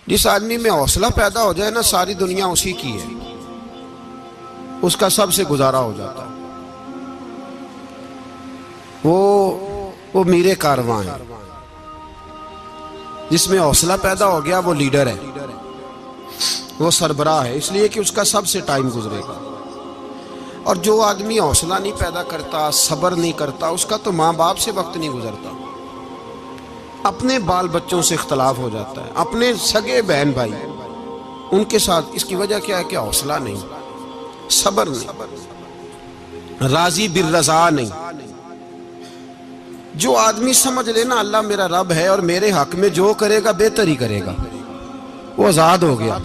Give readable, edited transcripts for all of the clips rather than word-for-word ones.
جس آدمی میں حوصلہ پیدا ہو جائے نا، ساری دنیا اسی کی ہے، اس کا سب سے گزارا ہو جاتا ہے۔ وہ میرے کارواں ہے۔ جس میں حوصلہ پیدا ہو گیا وہ لیڈر ہے، وہ سربراہ ہے، اس لیے کہ اس کا سب سے ٹائم گزرے گا۔ اور جو آدمی حوصلہ نہیں پیدا کرتا، صبر نہیں کرتا، اس کا تو ماں باپ سے وقت نہیں گزرتا، اپنے بال بچوں سے اختلاف ہو جاتا ہے، اپنے سگے بہن بھائی ان کے ساتھ۔ اس کی وجہ کیا ہے کہ حوصلہ نہیں، صبر نہیں، راضی بالرضا نہیں۔ جو آدمی سمجھ لینا اللہ میرا رب ہے اور میرے حق میں جو کرے گا بہتر ہی کرے گا، وہ آزاد ہو گیا۔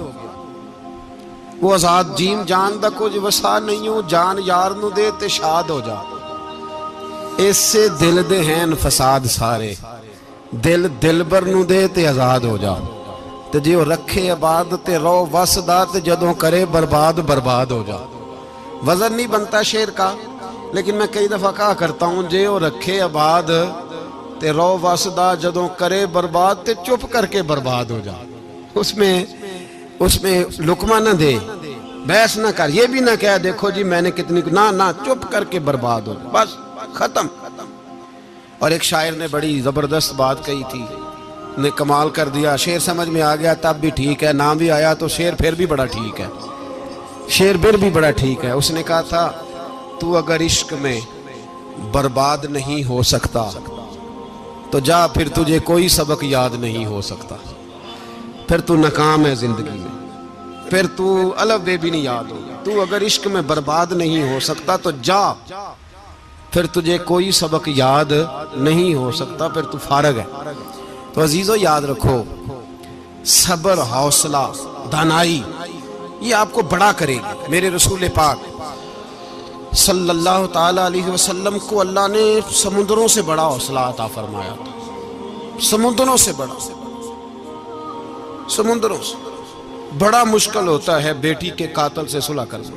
وہ آزاد جیم جان دا کچھ وسا نہیں ہوں، جان یار نو دے تے شاد ہو جا، اس سے دل دے ہیں فساد سارے، دل دلبر نو دے تے آزاد ہو جا، تے جیو رکھے آباد تے رو وسدا، تے جدوں کرے برباد برباد ہو جا۔ وزن نہیں بنتا شعر کا، لیکن میں کئی دفعہ کہا کرتا ہوں، جیو رکھے آباد تے رو وسدا، جدوں کرے برباد تے چپ کر کے برباد ہو جا۔ اس میں لقمہ نہ دے، بحث نہ کر، یہ بھی نہ کہہ دیکھو جی میں نے کتنی، نہ چپ کر کے برباد ہو، بس ختم۔ اور ایک شاعر نے بڑی زبردست بات کہی تھی، نے کمال کر دیا، شعر سمجھ میں آ گیا تب بھی ٹھیک ہے، نہ بھی آیا تو شعر پھر بھی بڑا ٹھیک ہے، شعر پھر بھی بڑا ٹھیک ہے۔ اس نے کہا تھا، تو اگر عشق میں برباد نہیں ہو سکتا تو جا، پھر تجھے کوئی سبق یاد نہیں ہو سکتا، پھر تو ناکام ہے زندگی میں، پھر تو الف بے بھی نہیں یاد ہوگا۔ تو اگر عشق میں برباد نہیں ہو سکتا تو جا، پھر تجھے کوئی سبق یاد نہیں ہو سکتا، پھر تو فارغ ہے۔ تو عزیزو یاد رکھو، صبر، حوصلہ، دانائی، یہ آپ کو بڑا کرے گی۔ میرے رسول پاک صلی اللہ تعالیٰ علیہ وسلم کو اللہ نے سمندروں سے بڑا حوصلہ عطا فرمایا تھا، سمندروں سے بڑا، سمندروں سے بڑا مشکل ہوتا ہے بیٹی کے قاتل سے صلح کرنا،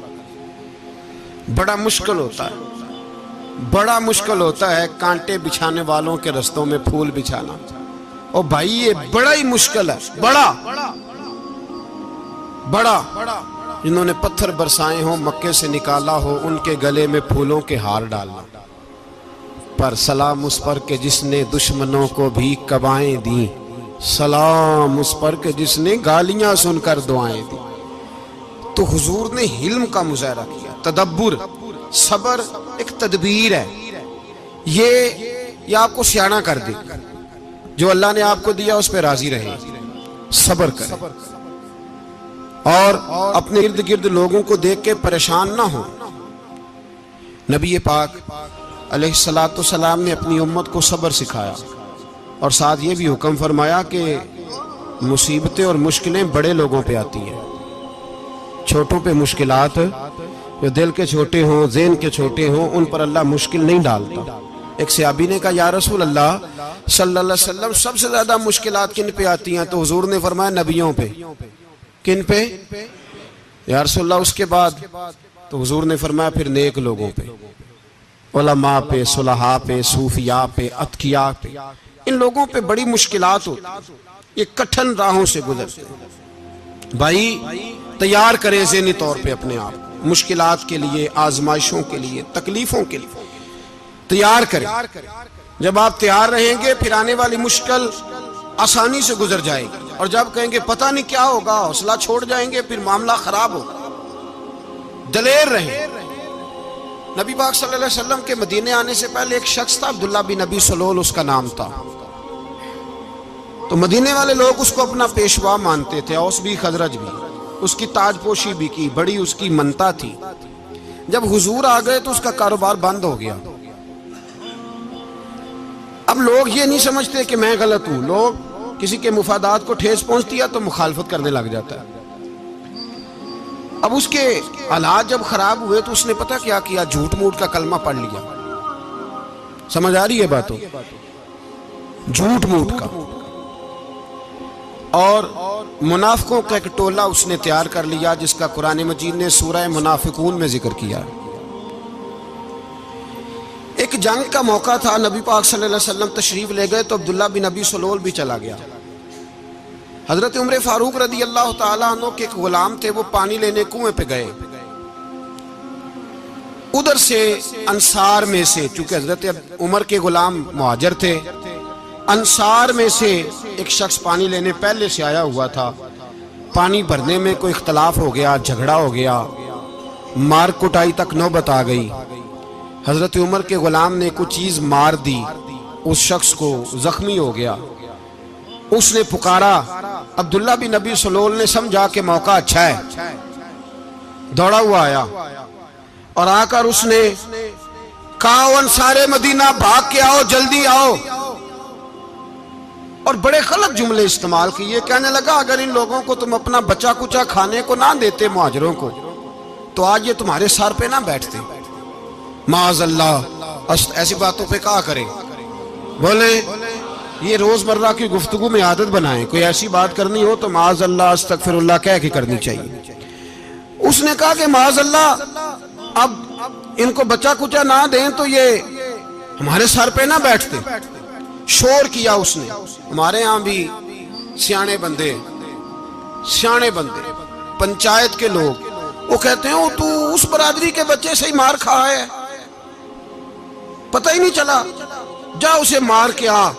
بڑا مشکل ہوتا ہے، بڑا مشکل ہوتا ہے کانٹے بچھانے والوں کے رستوں میں پھول بچھانا۔ اور بھائی یہ بڑا ہی مشکل ہے، بڑا بڑا۔ جنہوں نے پتھر برسائے ہوں، مکے سے نکالا ہو، ان کے گلے میں پھولوں کے ہار ڈالنا، پر سلام اس پر کہ جس نے دشمنوں کو بھی قبائیں دیں، سلام اس پر کہ جس نے گالیاں سن کر دعائیں دی۔ تو حضور نے حلم کا مظاہرہ کیا، تدبر، صبر ایک تدبیر ہے، یہ آپ کو سیاںہ کر دے، جو اللہ نے آپ کو دیا اس پہ راضی رہے، صبر کرے، اور اپنے ارد گرد لوگوں کو دیکھ کے پریشان نہ ہو۔ نبی پاک علیہ السلام نے اپنی امت کو صبر سکھایا، اور ساتھ یہ بھی حکم فرمایا کہ مصیبتیں اور مشکلیں بڑے لوگوں پہ آتی ہیں، چھوٹوں پہ مشکلات، جو دل کے چھوٹے ہوں، ذہن کے چھوٹے ہوں، ان پر اللہ مشکل نہیں ڈالتا۔ ایک صحابی نے کہا، یا رسول اللہ صلی اللہ علیہ وسلم، سب سے زیادہ مشکلات کن پہ آتی ہیں؟ تو حضور نے فرمایا نبیوں پہ۔ کن پہ؟ یا رسول اللہ اس کے بعد؟ تو حضور نے فرمایا پھر نیک لوگوں پہ، علماء پہ، صلحاء پہ، صوفیاء پہ، اتقیاء پہ۔ ان لوگوں پہ بڑی مشکلات ہوتی، یہ کٹھن راہوں سے گزرتے ہیں۔ بھائی تیار کریں ذہنی طور پہ اپنے آپ، مشکلات کے لیے، آزمائشوں کے لیے، تکلیفوں کے لیے تیار کریں۔ جب آپ تیار رہیں گے پھر آنے والی مشکل آسانی سے گزر جائے گی، اور جب کہیں گے پتہ نہیں کیا ہوگا، حوصلہ چھوڑ جائیں گے، پھر معاملہ خراب ہوگا۔ دلیر رہیں۔ نبی پاک صلی اللہ علیہ وسلم کے مدینے آنے سے پہلے ایک شخص تھا، عبداللہ بن ابی سلول اس کا نام تھا، تو مدینے والے لوگ اس کو اپنا پیشوا مانتے تھے، اوس بھی خزرج بھی، اس کی تاج پوشی بھی کی، بڑی اس کی منتا تھی۔ جب حضور آ گئے تو اس کا کاروبار بند ہو گیا۔ اب لوگ یہ نہیں سمجھتے کہ میں غلط ہوں، لوگ کسی کے مفادات کو ٹھیس پہنچتی ہے تو مخالفت کرنے لگ جاتا ہے۔ اب اس کے حالات جب خراب ہوئے تو اس نے پتہ کیا کیا، جھوٹ موٹ کا کلمہ پڑھ لیا۔ سمجھ آ رہی ہے باتوں؟ جھوٹ موٹ کا، اور منافقوں کا ایک ٹولہ اس نے تیار کر لیا، جس کا قرآن مجید نے سورہ منافقون میں ذکر کیا۔ ایک جنگ کا موقع تھا، نبی پاک صلی اللہ علیہ وسلم تشریف لے گئے تو عبداللہ بن ابی سلول بھی چلا گیا۔ حضرت عمر فاروق رضی اللہ تعالیٰ عنہ کے ایک غلام تھے، وہ پانی لینے کنویں پہ گئے، ادھر سے انصار میں سے، چونکہ حضرت عمر کے غلام مہاجر تھے، انصار میں سے ایک شخص پانی لینے پہلے سے آیا ہوا تھا، پانی بھرنے میں کوئی اختلاف ہو گیا، جھگڑا ہو گیا، مار کٹائی تک نوبت آ گئی۔ حضرت عمر کے غلام نے کچھ چیز مار دی، اس شخص کو زخمی ہو گیا، اس نے پکارا، عبداللہ بن ابی سلول نے سمجھا کہ موقع اچھا ہے، دوڑا ہوا آیا اور آ کر اس نے کہا انصار مدینہ بھاگ کے آؤ، جلدی آؤ، اور بڑے غلط جملے استعمال کیے، کہنے لگا اگر ان لوگوں کو تم اپنا بچا کچا کھانے کو نہ دیتے مہاجروں کو تو آج یہ تمہارے سر پہ نہ بیٹھتے، معاذ اللہ ایسی باتوں پہ کہا کرے، بولے یہ روزمرہ کی گفتگو میں عادت بنائیں، کوئی ایسی بات کرنی ہو تو معاذ اللہ استغفر اللہ کہہ کے کرنی چاہیے۔ اس نے کہا کہ معاذ اللہ اب ان کو بچا کچا نہ دیں تو یہ ہمارے سر پہ نہ بیٹھتے، شور کیا اس نے۔ ہمارے ہاں بھی سیانے بندے پنچایت کے لوگ وہ کہتے ہیں تو اس برادری کے بچے سے ہی مار کھا ہے، پتہ ہی نہیں چلا، جا اسے مار کے آ،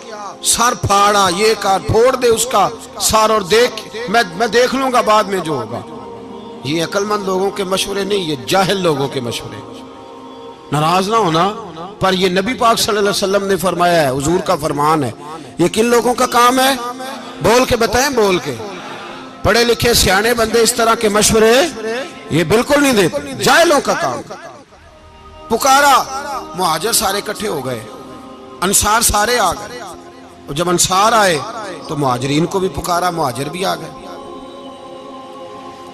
سر پھاڑا، یہ کار پھوڑ دے اس کا سر اور دیکھ میں دیکھ لوں گا بعد میں جو ہوگا۔ یہ عقل مند لوگوں کے مشورے نہیں، یہ جاہل لوگوں کے مشورے۔ ناراض نہ ہونا، پر یہ نبی پاک صلی اللہ علیہ وسلم نے فرمایا ہے، حضور کا فرمان ہے۔ یہ کن لوگوں کا کام ہے؟ بول کے بتائیں، بول کے۔ پڑھے لکھے سیانے بندے اس طرح کے مشورے یہ بالکل نہیں دیتے، جاہلوں کا کام۔ پکارا، مہاجر سارے اکٹھے ہو گئے، انصار سارے آ گئے، اور جب انصار آئے تو مہاجرین کو بھی پکارا، مہاجر بھی آ گئے۔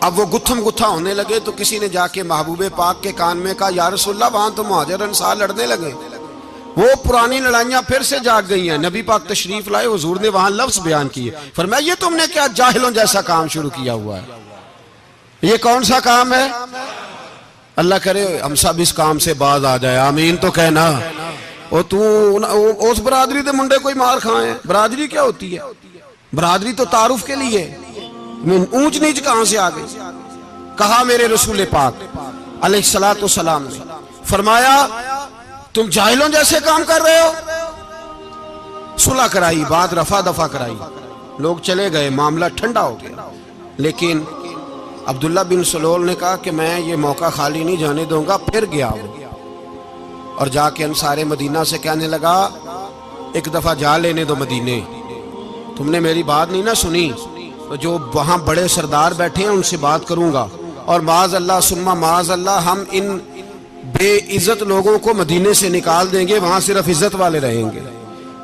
اب وہ گتھم گتھا ہونے لگے تو کسی نے جا کے محبوب پاک کے کان میں کہا یا رسول اللہ وہاں تو مہاجر انصار لڑنے لگے، وہ پرانی لڑائیاں پھر سے جاگ گئی ہیں۔ نبی پاک تشریف لائے، حضور نے وہاں لفظ بیان کیے، فرمایا یہ تم نے کیا جاہلوں جیسا کام شروع کیا ہوا ہے، یہ کون سا کام ہے؟ اللہ کرے ہم سب اس کام سے باز آ جائے، آمین تو کہنا۔ اور تو اس برادری دے منڈے کوئی مار کھائے، برادری کیا ہوتی ہے؟ برادری تو تعارف کے لیے، اونچ نیچ کہاں سے آ گئی؟ کہا میرے رسول پاک علیہ السلام نے، فرمایا تم جاہلوں جیسے کام کر رہے ہو۔ صلح کرائی، بات رفع دفع کرائی، لوگ چلے گئے، معاملہ ٹھنڈا ہو گیا۔ لیکن عبداللہ بن سلول نے کہا کہ میں یہ موقع خالی نہیں جانے دوں گا۔ پھر گیا وہ اور جا کے انصار مدینہ سے کہنے لگا ایک دفعہ جا لینے دو مدینے، تم نے میری بات نہیں نہ سنی تو جو وہاں بڑے سردار بیٹھے ہیں ان سے بات کروں گا، اور معاذ اللہ ثم معاذ اللہ ہم ان بے عزت لوگوں کو مدینے سے نکال دیں گے، وہاں صرف عزت والے رہیں گے۔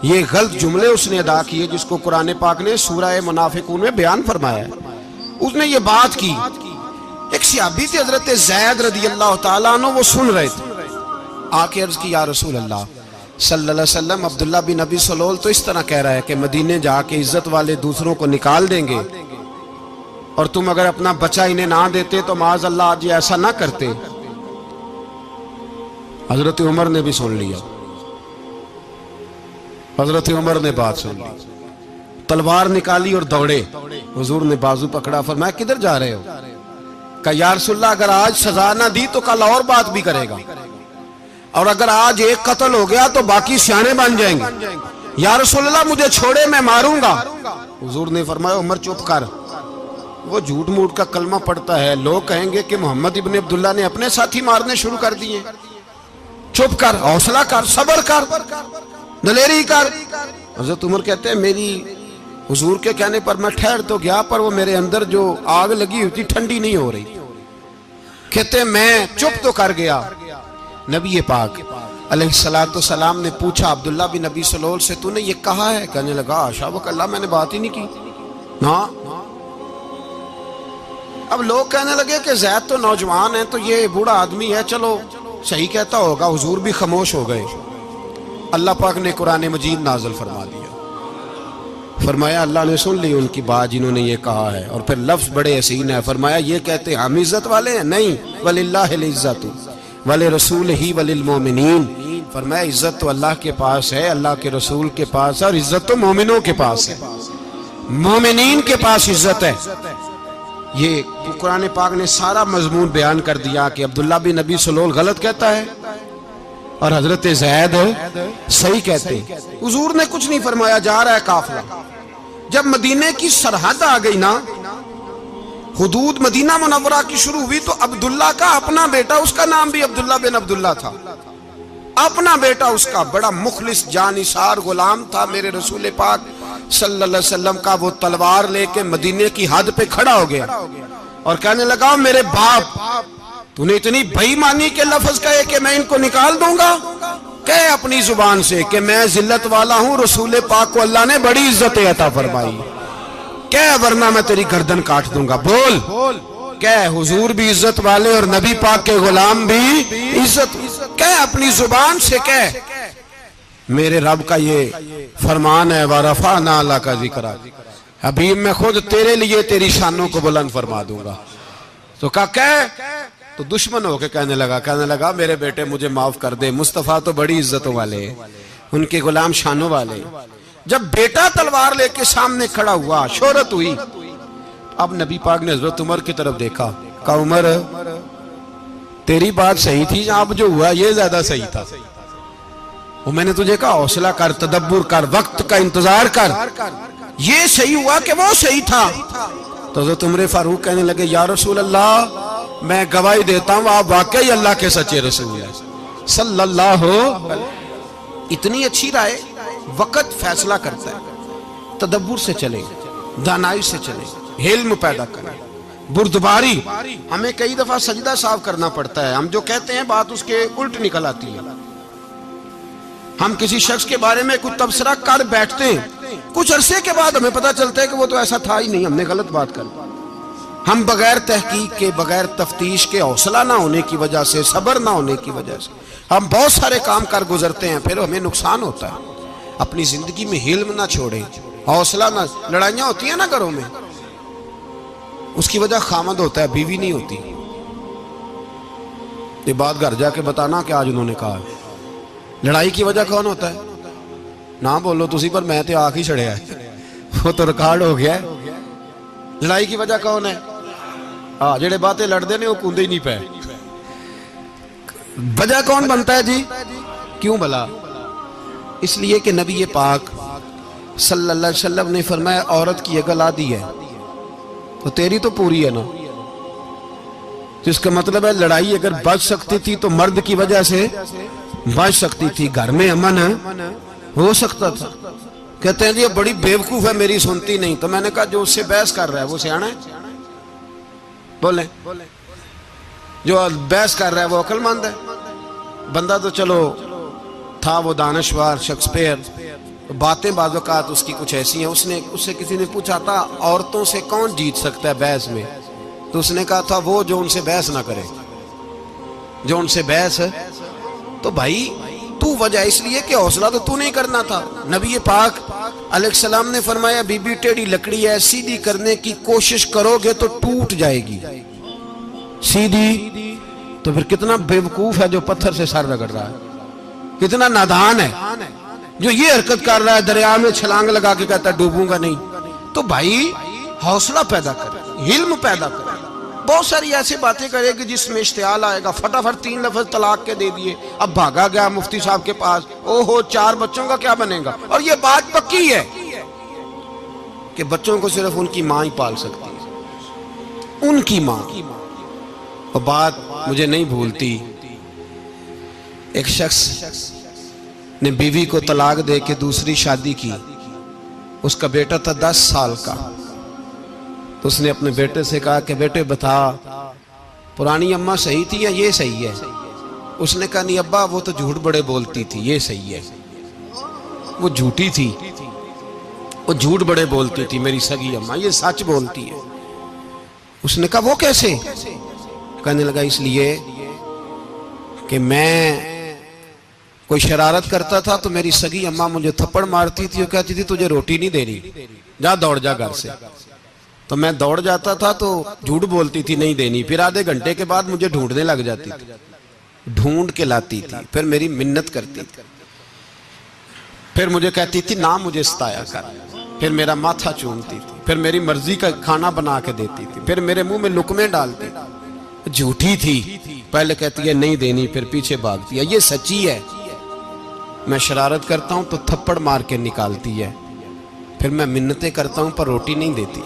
یہ غلط جملے اس نے ادا کیے جس کو قرآن پاک نے سورہ منافقون میں بیان فرمایا ہے۔ اس نے یہ بات کی، ایک صحابی تھے حضرت زید رضی اللہ تعالیٰ عنہ، وہ سن رہے تھے، آ کے عرض کی یا رسول اللہ صلی اللہ علیہ وسلم عبداللہ بن ابی سلول تو اس طرح کہہ رہا ہے کہ مدینے جا کے عزت والے دوسروں کو نکال دیں گے، اور تم اگر اپنا بچہ انہیں نہ دیتے تو معاذ اللہ آج یہ ایسا نہ کرتے۔ حضرت عمر نے بھی سن لیا، حضرت عمر نے بات سن لی، تلوار نکالی اور دوڑے۔ حضور نے بازو پکڑا، فرمایا کدھر جا رہے ہو؟ کہا یا رسول اللہ اگر آج سزا نہ دی تو کل اور بات بھی کرے گا، اور اگر آج ایک قتل ہو گیا تو باقی سیانے بن جائیں گے۔ یا رسول اللہ مجھے چھوڑے، میں ماروں گا۔ حضور نے فرمایا عمر چپ کر، وہ جھوٹ موٹ کا کلمہ پڑھتا ہے، لوگ کہیں گے کہ محمد ابن عبداللہ نے اپنے ساتھی مارنے شروع کر دیے، چپ کر، حوصلہ کر، صبر کر، دلیری کر۔ حضرت عمر کہتے ہیں میری حضور کے کہنے پر میں ٹھہر تو گیا، پر وہ میرے اندر جو آگ لگی ہوئی تھی ٹھنڈی نہیں ہو رہی۔ کہتے ہیں میں چپ تو کر گیا۔ نبی پاک علیہ السلام نے پوچھا عبداللہ بن ابی سلول سے تو نے یہ کہا ہے؟ کہنے لگا حاشا وکلا میں نے بات ہی نہیں کی۔ ہاں، اب لوگ کہنے لگے کہ زید تو نوجوان ہے تو یہ بوڑھا آدمی ہے، چلو صحیح کہتا ہوگا۔ حضور بھی خاموش ہو گئے۔ اللہ پاک نے قرآن مجید نازل فرما دیا، فرمایا اللہ نے سن لی ان کی بات جنہوں نے یہ کہا ہے، اور پھر لفظ بڑے حسین ہے، فرمایا یہ کہتے ہم عزت والے ہیں؟ نہیں، وللہ العزت ولرسولہ وللمؤمنین، فرمایا عزت تو اللہ کے پاس ہے، اللہ کے رسول کے پاس ہے، اور عزت تو مومنوں کے پاس ہے۔ مومنین کے پاس عزت ہے. یہ قرآن پاک نے سارا مضمون بیان کر دیا کہ عبداللہ بن نبی سلول غلط کہتا ہے اور حضرت زید صحیح کہتے ہیں. حضور نے کچھ نہیں فرمایا، جا رہا ہے قافلہ. جب مدینے کی سرحد آ گئی نا، حدود مدینہ منورہ کی شروع ہوئی، تو عبداللہ کا اپنا بیٹا، اس کا نام بھی عبداللہ بن عبداللہ تھا، اپنا بیٹا اس کا بڑا مخلص جانثار غلام تھا میرے رسول پاک صلی اللہ علیہ وسلم کا. وہ تلوار لے کے مدینے کی حد پہ کھڑا ہو گیا اور کہنے لگا میرے باپ، تو نے اتنی بے ایمانی کے لفظ کہے کہ میں ان کو نکال دوں گا؟ کہے اپنی زبان سے کہ میں ذلت والا ہوں، رسول پاک کو اللہ نے بڑی عزت عطا فرمائی، کہے ورنہ میں تیری گردن کاٹ دوں گا. بول. کہے حضور بھی عزت والے اور نبی پاک کے غلام بھی عزت. کہے اپنی زبان سے کہے میرے رب کا یہ فرمان ہے وَرَفَعْنَا لَكَ ذِكْرَكَ، حبیب میں خود تیرے لیے تیری شانوں کو بلند فرما دوں گا. تو کہے تو دشمن ہو کے کہنے لگا میرے بیٹے مجھے معاف کر دے، مصطفیٰ تو بڑی عزتوں والے ہیں، ان کے غلام شانوں والے ہیں. جب بیٹا تلوار لے کے سامنے کھڑا ہوا، شہرت ہوئی، اب نبی پاک نے حضرت عمر کی طرف دیکھا، کہا عمر تیری بات صحیح تھی، اب جو ہوا یہ زیادہ صحیح تھا. وہ میں نے تجھے کہا حوصلہ کر، تدبر کر، وقت کا انتظار کر، یہ صحیح ہوا کہ وہ صحیح تھا. تو حضرت عمر فاروق کہنے لگے یا رسول اللہ میں گواہی دیتا ہوں آپ واقعی اللہ کے سچے رسول ہیں صلی اللہ. اتنی اچھی رائے. وقت فیصلہ کرتا ہے، تدبر سے چلے، دانائی سے چلے، علم پیدا کریں، بردباری. ہمیں کئی دفعہ سجدہ صاف کرنا پڑتا ہے، ہم جو کہتے ہیں بات اس کے الٹ نکل آتی ہے. ہم کسی شخص کے بارے میں کوئی تبصرہ کر بیٹھتے ہیں، کچھ عرصے کے بعد ہمیں پتہ چلتا ہے کہ وہ تو ایسا تھا ہی نہیں، ہم نے غلط بات کر. ہم بغیر تحقیق کے، بغیر تفتیش کے، حوصلہ نہ ہونے کی وجہ سے، صبر نہ ہونے کی وجہ سے ہم بہت سارے کام کر گزرتے ہیں، پھر ہمیں نقصان ہوتا ہے. اپنی زندگی میں علم نہ چھوڑیں، حوصلہ نہ. لڑائیاں ہوتی ہیں نا گھروں میں، اس کی وجہ خامد ہوتا ہے، بیوی نہیں ہوتی. یہ بات گھر جا کے بتانا کہ آج انہوں نے کہا. لڑائی کی وجہ کون ہوتا ہے؟ نہ بولو تسی، پر میں تے آنکھ ہی چھڑیا ہے، وہ تو ریکارڈ ہو گیا ہے. لڑائی کی وجہ کون ہے؟ جڑے باتیں لڑتے ہیں وہ کوندے ہی نہیں پے. وجہ کون بنتا ہے جی؟ کیوں بھلا؟ اس لیے کہ نبی پاک صلی اللہ علیہ وسلم نے فرمایا عورت کی اگر آدھی ہے تو تیری تو پوری ہے نا. جس کا مطلب ہے لڑائی اگر بچ سکتی تھی تو مرد کی وجہ سے بچ سکتی تھی، گھر میں امن ہو سکتا تھا. کہتے ہیں جی یہ بڑی بیوقوف ہے، میری سنتی نہیں. تو میں نے کہا جو اس سے بحث کر رہا ہے وہ سیانا ہے؟ بولیں. جو بحث کر رہا ہے وہ عقل مند ہے. بندہ تو چلو تھا وہ دانشور شیکسپیئر، باتیں بعض اوقات اس کی کچھ ایسی ہیں. اس سے کسی نے پوچھا تھا عورتوں سے کون جیت سکتا ہے بحث میں، تو اس نے کہا تھا وہ جو ان سے بحث نہ کرے، جو ان سے بحث. تو بھائی تو وجہ اس لیے کہ حوصلہ تو نہیں کرنا تھا. نبی پاک علیہ السلام نے فرمایا بی بی ٹیڑھی لکڑی ہے، سیدھی کرنے کی کوشش کرو گے تو ٹوٹ جائے گی. سیدھی تو پھر کتنا بیوقوف ہے جو پتھر سے سر رگڑ رہا ہے، کتنا نادان ہے جو یہ حرکت کر رہا ہے، دریا میں چھلانگ لگا کے کہتا ہے ڈوبوں گا نہیں. تو بھائی حوصلہ پیدا کرے، علم پیدا کرے. بہت ساری ایسی باتیں کرے کہ جس میں اشتعال آئے گا، فٹافٹ 3 لفظ طلاق کے دے دیے، اب بھاگا گیا مفتی صاحب کے پاس، اوہو 4 بچوں کا کیا بنے گا. اور یہ بات پکی ہے کہ بچوں کو صرف ان کی ماں ہی پال سکتی ہے، ان کی ماں. اور بات مجھے نہیں بھولتی، ایک شخص نے بیوی کو طلاق دے کے دوسری شادی کی. اس کا بیٹا تھا 10 سال کا. تو اس نے اپنے بیٹے سے کہا کہ بیٹے بتا پرانی اماں صحیح تھی یا یہ صحیح ہے؟ اس نے کہا نہیں ابا وہ تو جھوٹ بڑے بولتی تھی، یہ صحیح ہے. وہ جھوٹی تھی، وہ جھوٹ بڑے بولتی تھی میری سگی اماں، یہ سچ بولتی ہے. اس نے کہا وہ کیسے؟ کہنے لگا اس لیے کہ میں کوئی شرارت کرتا تھا تو میری سگی اماں مجھے تھپڑ مارتی تھی، وہ کہتی تھی تجھے روٹی نہیں دے رہی، جا دوڑ جا گھر سے. تو میں دوڑ جاتا تھا تو جھوٹ بولتی تھی نہیں دینی، پھر آدھے گھنٹے کے بعد مجھے ڈھونڈنے لگ جاتی تھی، ڈھونڈ کے لاتی تھی، پھر میری منت کرتی تھی، پھر مجھے کہتی تھی نہ مجھے ستایا کر، پھر میرا ماتھا چومتی تھی، پھر میری مرضی کا کھانا بنا کے دیتی تھی، پھر میرے منہ میں لقمے ڈالتی تھی۔ جھوٹی تھی، پہلے کہتی ہے نہیں دینی، پھر پیچھے بھاگتی ہے۔ یہ سچی ہے، میں شرارت کرتا ہوں تو تھپڑ مار کے نکالتی ہے، پھر میں منتیں کرتا ہوں پر روٹی نہیں دیتی،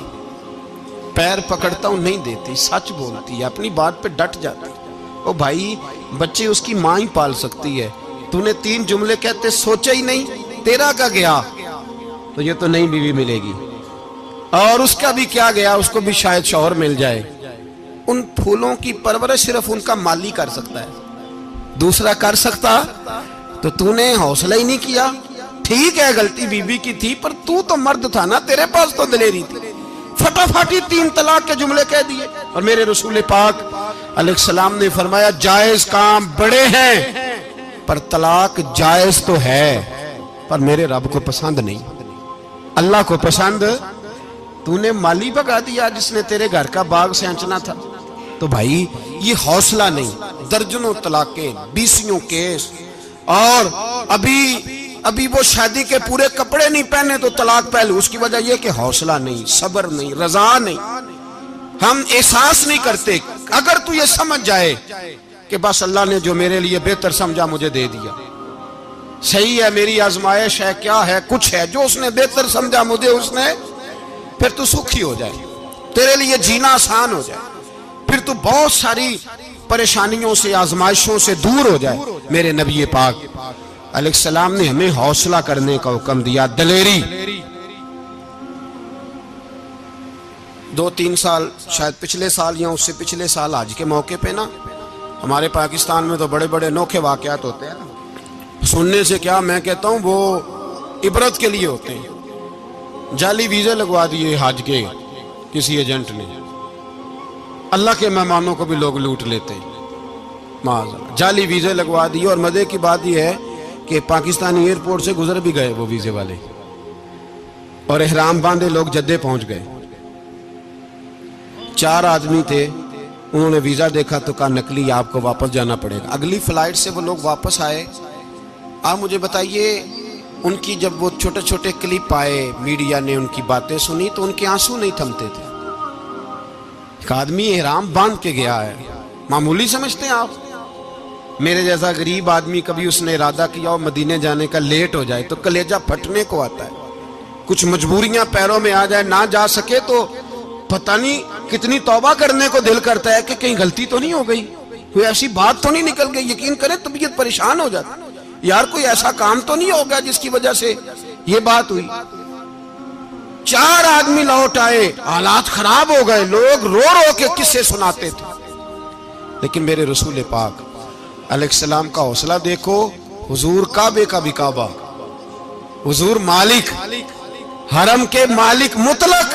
پیر پکڑتا ہوں نہیں دیتی، سچ بولتی ہے، اپنی بات پہ ڈٹ جاتی ہے۔ او بھائی، بچے اس کی ماں ہی پال سکتی ہے، تو نے 3 جملے کہتے سوچا ہی نہیں، تیرا کا گیا تو یہ تو نئی بیوی ملے گی، اور اس کا بھی کیا گیا، اس کو بھی شاید شوہر مل جائے۔ ان پھولوں کی پرورش صرف ان کا مالی کر سکتا ہے، دوسرا کر سکتا تو نے حوصلہ ہی نہیں کیا۔ ٹھیک ہے غلطی بیوی کی تھی، پر تو مرد تھا نا، تیرے پاس تو دلیری تھی، فٹافٹی 3 طلاق کے جملے کہہ دیے۔ اور میرے رسول پاک علیہ السلام نے فرمایا جائز کام بڑے ہیں، پر طلاق جائز تو ہے، پر میرے رب کو پسند نہیں، اللہ کو پسند۔ تو نے مالی بگا دیا جس نے تیرے گھر کا باغ سینچنا تھا۔ تو بھائی یہ حوصلہ نہیں، درجنوں طلاقیں، 20 کیس، اور ابھی وہ شادی کے پورے کپڑے نہیں پہنے تو طلاق پہلو۔ اس کی وجہ یہ کہ حوصلہ نہیں، صبر نہیں، رضا نہیں، ہم احساس نہیں کرتے۔ اگر تو یہ سمجھ جائے کہ بس اللہ نے جو میرے لیے بہتر سمجھا مجھے دے دیا، صحیح ہے، میری آزمائش ہے، کیا ہے، کچھ ہے جو اس نے بہتر سمجھا مجھے، اس نے، پھر تو سکھی ہو جائے، تیرے لیے جینا آسان ہو جائے، پھر تو بہت ساری پریشانیوں سے، آزمائشوں سے دور ہو جائے۔ میرے نبی پاک علیہ السلام نے ہمیں حوصلہ کرنے کا حکم دیا، دلیری۔ 2-3 سال، شاید پچھلے سال یا اس سے پچھلے سال حج کے موقع پہ نا، ہمارے پاکستان میں تو بڑے بڑے انوکھے واقعات ہوتے ہیں، سننے سے کیا، میں کہتا ہوں وہ عبرت کے لیے ہوتے ہیں۔ جعلی ویزے لگوا دیے حج کے کسی ایجنٹ نے، اللہ کے مہمانوں کو بھی لوگ لوٹ لیتے ہیں، معاذ، جعلی ویزے لگوا دیے۔ اور مزے کی بات یہ ہے کہ پاکستانی ایئرپورٹ سے گزر بھی گئے وہ ویزے والے، اور احرام باندھے لوگ جدے پہنچ گئے۔ 4 آدمی تھے، انہوں نے ویزا دیکھا تو کہا نقلی، آپ کو واپس جانا پڑے گا۔ اگلی فلائٹ سے وہ لوگ واپس آئے۔ آپ مجھے بتائیے، ان کی جب وہ چھوٹے چھوٹے کلپ آئے، میڈیا نے ان کی باتیں سنی تو ان کے آنسو نہیں تھمتے تھے۔ ایک آدمی احرام باندھ کے گیا ہے، معمولی سمجھتے ہیں آپ؟ میرے جیسا غریب آدمی کبھی اس نے ارادہ کیا ہو مدینے جانے کا، لیٹ ہو جائے تو کلیجہ پھٹنے کو آتا ہے، کچھ مجبوریاں پیروں میں آ جائے، نہ جا سکے تو پتہ نہیں کتنی توبہ کرنے کو دل کرتا ہے کہ کہیں غلطی تو نہیں ہو گئی، کوئی ایسی بات تو نہیں نکل گئی۔ یقین کریں طبیعت پریشان ہو جاتی، یار کوئی ایسا کام تو نہیں ہوگا جس کی وجہ سے یہ بات ہوئی۔ 4 آدمی لوٹ آئے، حالات خراب ہو گئے، لوگ رو رو کے قصے سناتے تھے، لیکن میرے رسول پاک علیہ السلام کا حوصلہ دیکھو۔ حضور کعبے کا بھی کعبہ، حضور مالک، حرم کے مالک مطلق،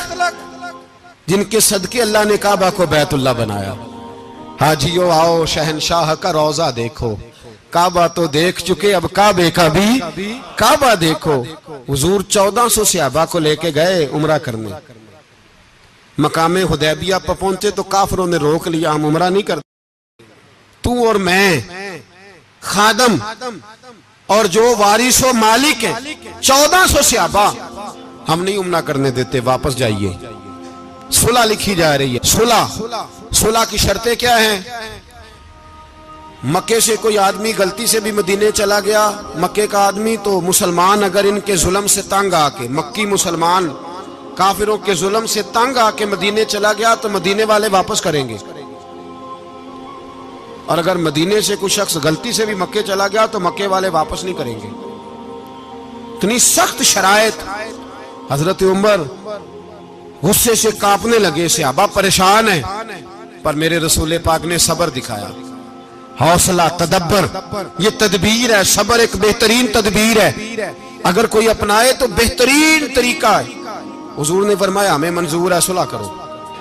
جن کے صدقے اللہ نے کعبہ کو بیت اللہ بنایا۔ حاجیو آؤ شہنشاہ کا روضہ دیکھو، کعبہ تو دیکھ چکے، اب کعبے کا بھی کعبہ دیکھو۔ حضور 1400 صحابہ کو لے کے گئے عمرہ کرنے، مقام حدیبیہ پر پہنچے تو کافروں نے روک لیا، ہم عمرہ نہیں کرتے، تو اور میں خادم اور جو وارث و مالک ہیں 1400 صحابہ، ہم نہیں عمرہ کرنے دیتے، واپس جائیے۔ صلح لکھی جا رہی ہے، صلح کی شرطیں کیا ہیں؟ مکے سے کوئی آدمی غلطی سے بھی مدینے چلا گیا، مکے کا آدمی، تو مسلمان اگر ان کے ظلم سے تنگ آ کے، مکی مسلمان کافروں کے ظلم سے تنگ آ کے مدینے چلا گیا تو مدینے والے واپس کریں گے، اور اگر مدینے سے کوئی شخص غلطی سے بھی مکے چلا گیا تو مکے والے واپس نہیں کریں گے۔ اتنی سخت شرائط، حضرت عمر غصے سے کانپنے لگے، صحابہ پریشان ہیں، پر میرے رسول پاک نے صبر دکھایا، حوصلہ، تدبر، یہ تدبیر ہے، صبر ایک بہترین تدبیر ہے، اگر کوئی اپنائے تو بہترین طریقہ ہے۔ حضور نے فرمایا ہمیں منظور ہے، صلح کرو،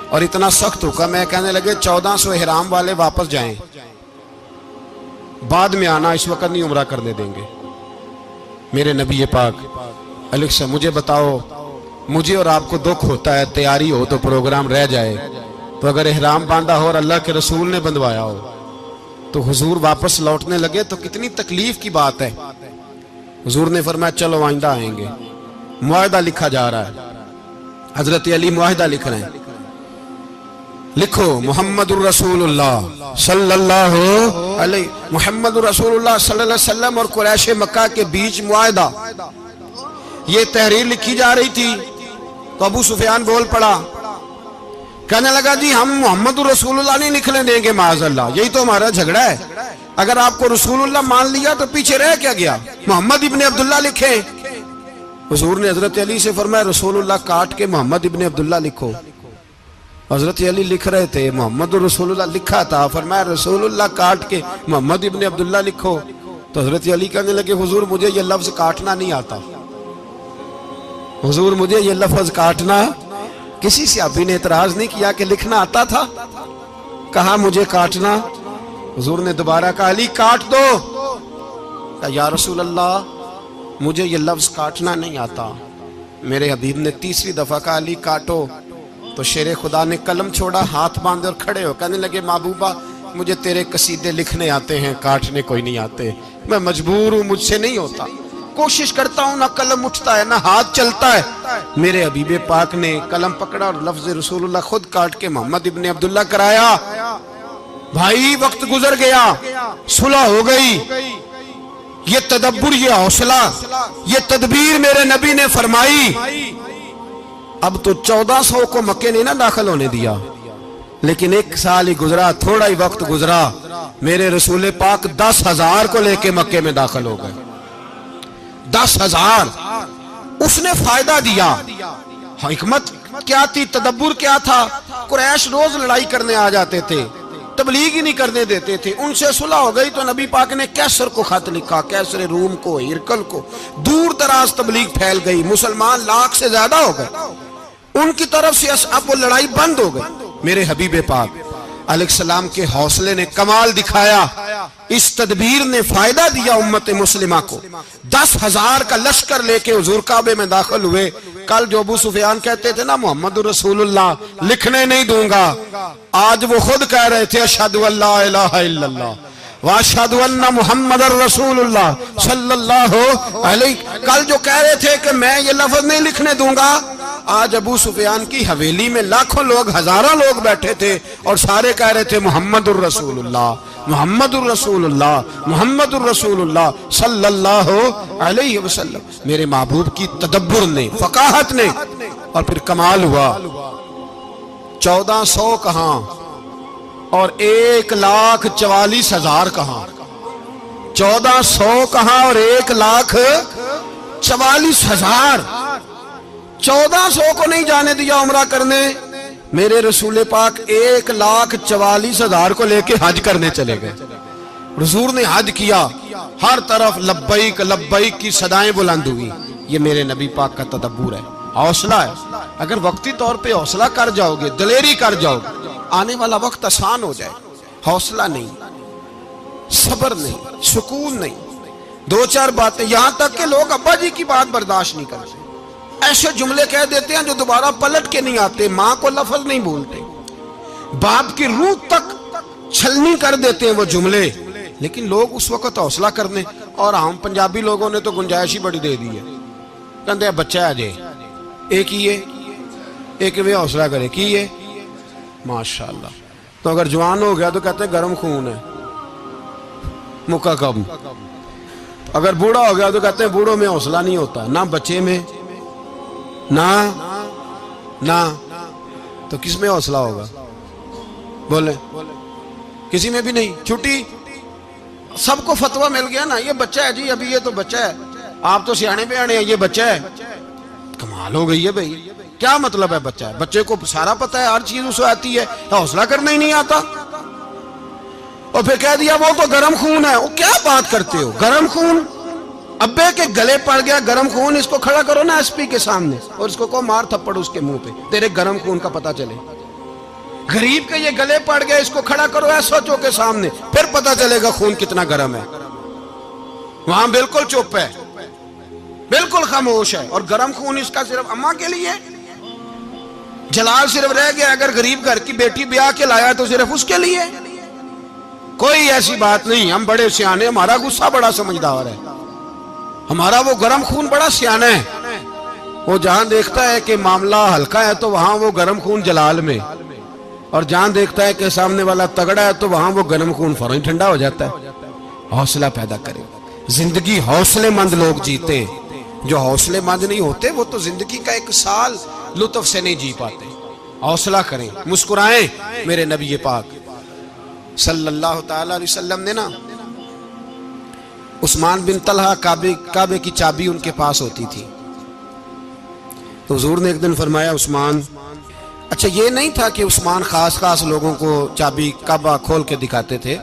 اور اتنا سخت حکم ہے، کہنے لگے 1400 احرام والے واپس جائیں، بعد میں آنا، اس وقت نہیں عمرہ کرنے دیں گے۔ میرے نبی پاک علیہ السلام، مجھے بتاؤ، مجھے اور آپ کو دکھ ہوتا ہے، تیاری ہو تو پروگرام رہ جائے، تو اگر احرام باندھا ہو اور اللہ کے رسول نے بندھوایا ہو تو حضور واپس لوٹنے لگے تو کتنی تکلیف کی بات ہے۔ حضور نے فرمایا چلو آئندہ آئیں گے، معاہدہ لکھا جا رہا ہے، حضرت علی معاہدہ لکھ رہے ہیں، لکھو محمد الرسول اللہ صلی اللہ علیہ محمد الرسول اللہ صلی اللہ علیہ وسلم اور قریش مکہ کے بیچ معاہدہ. یہ تحریر لکھی جا رہی تھی تو ابو سفیان بول پڑا، کہنے لگا جی ہم محمد الرسول اللہ نہیں لکھنے دیں گے معاذ اللہ، یہی تو ہمارا جھگڑا ہے. اگر آپ کو رسول اللہ مان لیا تو پیچھے رہ کیا گیا، محمد ابن عبداللہ لکھیں. حضور نے حضرت علی سے فرمایا رسول اللہ کاٹ کے محمد ابن عبداللہ لکھو. حضرت علی لکھ رہے تھے، محمد رسول اللہ لکھا تھا، فرمایا رسول اللہ کاٹ کے محمد ابن عبداللہ لکھو. تو حضرت علی کہنے لگے حضور مجھے یہ لفظ کاٹنا نہیں آتا، حضور مجھے یہ لفظ کاٹنا. کسی صحابی نے اعتراض نہیں کیا کہ لکھنا آتا تھا، کہا مجھے کاٹنا. حضور نے دوبارہ کہا علی کاٹ دو. کہا یا رسول اللہ مجھے یہ لفظ کاٹنا نہیں آتا. میرے حبیب نے تیسری دفعہ کہا علی کاٹو. تو شیر خدا نے قلم چھوڑا، ہاتھ باندھے اور کھڑے ہو کہنے لگے محبوبہ مجھے تیرے قصیدے لکھنے آتے ہیں، کاٹنے کوئی نہیں آتے. میں مجبور ہوں، مجھ سے نہیں ہوتا. کوشش کرتا ہوں، نہ قلم اٹھتا ہے نہ ہاتھ چلتا ہے. میرے حبیب پاک نے قلم پکڑا اور لفظ رسول اللہ خود کاٹ کے محمد ابن عبداللہ کرایا. بھائی وقت گزر گیا، صلح ہو گئی. یہ تدبر، یہ حوصلہ، یہ تدبیر میرے نبی نے فرمائی. اب تو 1400 کو مکے نے نہ داخل ہونے دیا، لیکن 1 سال ہی گزرا، تھوڑا ہی وقت گزرا، میرے رسول پاک 10,000 کو لے کے مکے میں داخل ہو گئے. 10,000. اس نے فائدہ دیا. حکمت کیا تھی، تدبر کیا تھا؟ قریش روز لڑائی کرنے آ جاتے تھے، تبلیغ ہی نہیں کرنے دیتے تھے. ان سے صلح ہو گئی تو نبی پاک نے کیسر کو خط لکھا، کیسر روم کو، ہرکل کو. دور دراز تبلیغ پھیل گئی، مسلمان 100,000 سے زیادہ ہو گئے. ان کی طرف سے اب وہ لڑائی بند ہو گئی. میرے حبیب پاک علیہ السلام کے حوصلے نے کمال دکھایا، اس تدبیر نے فائدہ دیا امت مسلمہ کو. 10,000 کا لشکر لے کے حضور کعبے میں داخل ہوئے. کل جو ابو سفیان کہتے تھے نا محمد رسول اللہ لکھنے نہیں دوں گا، آج وہ خود کہہ رہے تھے اشہد ان لا الہ الا اللہ واشہد ان محمد رسول اللہ صلی اللہ علیہ. کل جو کہہ رہے تھے کہ میں یہ لفظ نہیں لکھنے دوں گا، آج ابو سفیان کی حویلی میں لاکھوں لوگ، ہزاروں لوگ بیٹھے تھے اور سارے کہہ رہے تھے محمد الرسول اللہ محمد الرسول اللہ محمد الرسول اللہ صلی اللہ علیہ وسلم. میرے محبوب کی تدبر نے، فقاہت نے، اور پھر کمال ہوا. 1400 کہاں اور 1,44,000 کہاں. 1400 کہاں اور 1,44,000. 1400 کو نہیں جانے دیا عمرہ کرنے. میرے رسول پاک 1,44,000 کو لے کے حج کرنے چلے گئے. حضور نے حج کیا، ہر طرف لبیک لبیک کی صدائیں بلند ہوئی. یہ میرے نبی پاک کا تدبر ہے، حوصلہ ہے. اگر وقتی طور پہ حوصلہ کر جاؤ گے، دلیری کر جاؤ گے، آنے والا وقت آسان ہو جائے. حوصلہ نہیں، صبر نہیں، سکون نہیں. 2-4 باتیں، یہاں تک کہ لوگ ابا جی کی بات برداشت نہیں کرتے، ایسے جملے کہہ دیتے ہیں جو دوبارہ پلٹ کے نہیں آتے. ماں کو لفظ نہیں بولتے، باپ کی روح تک چھلنی کر دیتے ہیں وہ جملے. لیکن لوگ اس وقت حوصلہ کرنے، اور ہم پنجابی لوگوں نے تو گنجائش ہی بڑی دے دی ہے. کہتے ہیں بچہ ہے جے ایک ہی ہے، ایک بھی حوصلہ کرے کی ہے ماشاءاللہ. تو اگر جوان ہو گیا تو کہتے ہیں گرم خون ہے، مکہ کم. اگر بوڑھا ہو گیا تو کہتے ہیں بوڑھوں میں حوصلہ نہیں ہوتا، نہ بچے میں نہ تو کس میں حوصلہ ہوگا؟ بولے کسی میں بھی نہیں. چھٹی سب کو فتویٰ مل گیا نا، یہ بچہ ہے جی، ابھی یہ تو بچہ ہے، آپ تو سیانے پہ آنے ہیں، یہ بچہ ہے. کمال ہو گئی ہے بھائی. کیا مطلب ہے بچہ ہے؟ بچے کو سارا پتہ ہے، ہر چیز اسے آتی ہے، حوصلہ کرنا ہی نہیں آتا. اور پھر کہہ دیا وہ تو گرم خون ہے. وہ کیا بات کرتے ہو؟ گرم خون ابے کے گلے پڑ گیا گرم خون. اس کو کھڑا کرو نا ایس پی کے سامنے اور اس کو مار تھپڑ اس کے منہ پہ، تیرے گرم خون کا پتہ چلے. غریب کے یہ گلے پڑ گیا، اس کو کھڑا کرو ایس او کے سامنے، پھر پتہ چلے گا خون کتنا گرم ہے. وہاں بالکل چپ ہے، بالکل خاموش ہے. اور گرم خون اس کا صرف اماں کے لیے. جلال صرف رہ گیا اگر غریب گھر کی بیٹی بیاہ کے لایا تو صرف اس کے لیے. کوئی ایسی بات نہیں. ہم بڑے سیانے، ہمارا غصہ بڑا سمجھدار ہے، ہمارا وہ گرم خون بڑا سیانہ ہے. وہ جہاں دیکھتا ہے کہ معاملہ ہلکا ہے تو وہاں وہ گرم خون جلال میں، اور جہاں دیکھتا ہے کہ سامنے والا تگڑا ہے تو وہاں وہ گرم خون فوراً ٹھنڈا ہو جاتا ہے۔ حوصلہ پیدا کرے، زندگی حوصلے مند لوگ جیتے ہیں، جو حوصلے مند نہیں ہوتے وہ تو زندگی کا ایک سال لطف سے نہیں جی پاتے۔ حوصلہ کریں، مسکرائیں۔ میرے نبی پاک صلی اللہ تعالی علیہ وسلم نے نا عثمان بن طلحہ کعبے کی چابی ان کے پاس ہوتی تھی، تو حضور نے ایک دن فرمایا عثمان، اچھا یہ نہیں تھا کہ عثمان خاص لوگوں کو چابی کعبہ کھول کے دکھاتے تھے،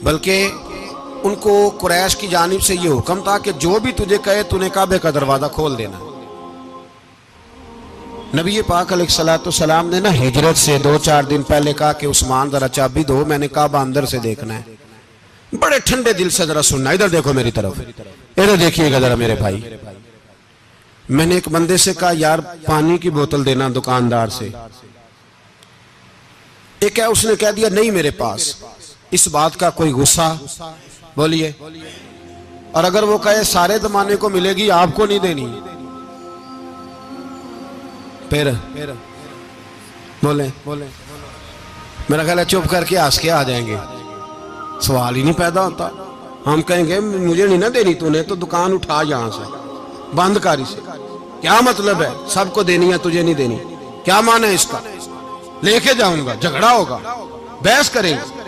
بلکہ ان کو قریش کی جانب سے یہ حکم تھا کہ جو بھی تجھے کہے تو نے کعبے کا دروازہ کھول دینا۔ نبی پاک علیہ السلام نے نا ہجرت سے 2-4 دن پہلے کہا کہ عثمان ذرا چابی دو، میں نے کعبہ اندر سے دیکھنا ہے۔ بڑے ٹھنڈے دل سے ذرا سننا، ادھر دیکھو میری طرف، ادھر دیکھیے گا ذرا میرے بھائی۔ میں نے ایک بندے سے کہا یار پانی کی بوتل دینا دکاندار سے، ایک ہے اس نے کہہ دیا نہیں میرے پاس۔ اس بات کا کوئی غصہ بولیے، اور اگر وہ کہے سارے زمانے کو ملے گی آپ کو نہیں دینی، پھر بولیں میرا خیال ہے چپ کر کے ہنس کے آ جائیں گے، سوال ہی نہیں پیدا ہوتا۔ ہم کہیں گے مجھے نہیں نہ دینی، تو نے تو دکان اٹھا یہاں سے بند کاری سے، کیا مطلب ہے سب کو دینی ہے تجھے نہیں دینی، کیا معنی ہے اس کا؟ لے کے جاؤں گا، جھگڑا ہوگا، بحث کریں گے۔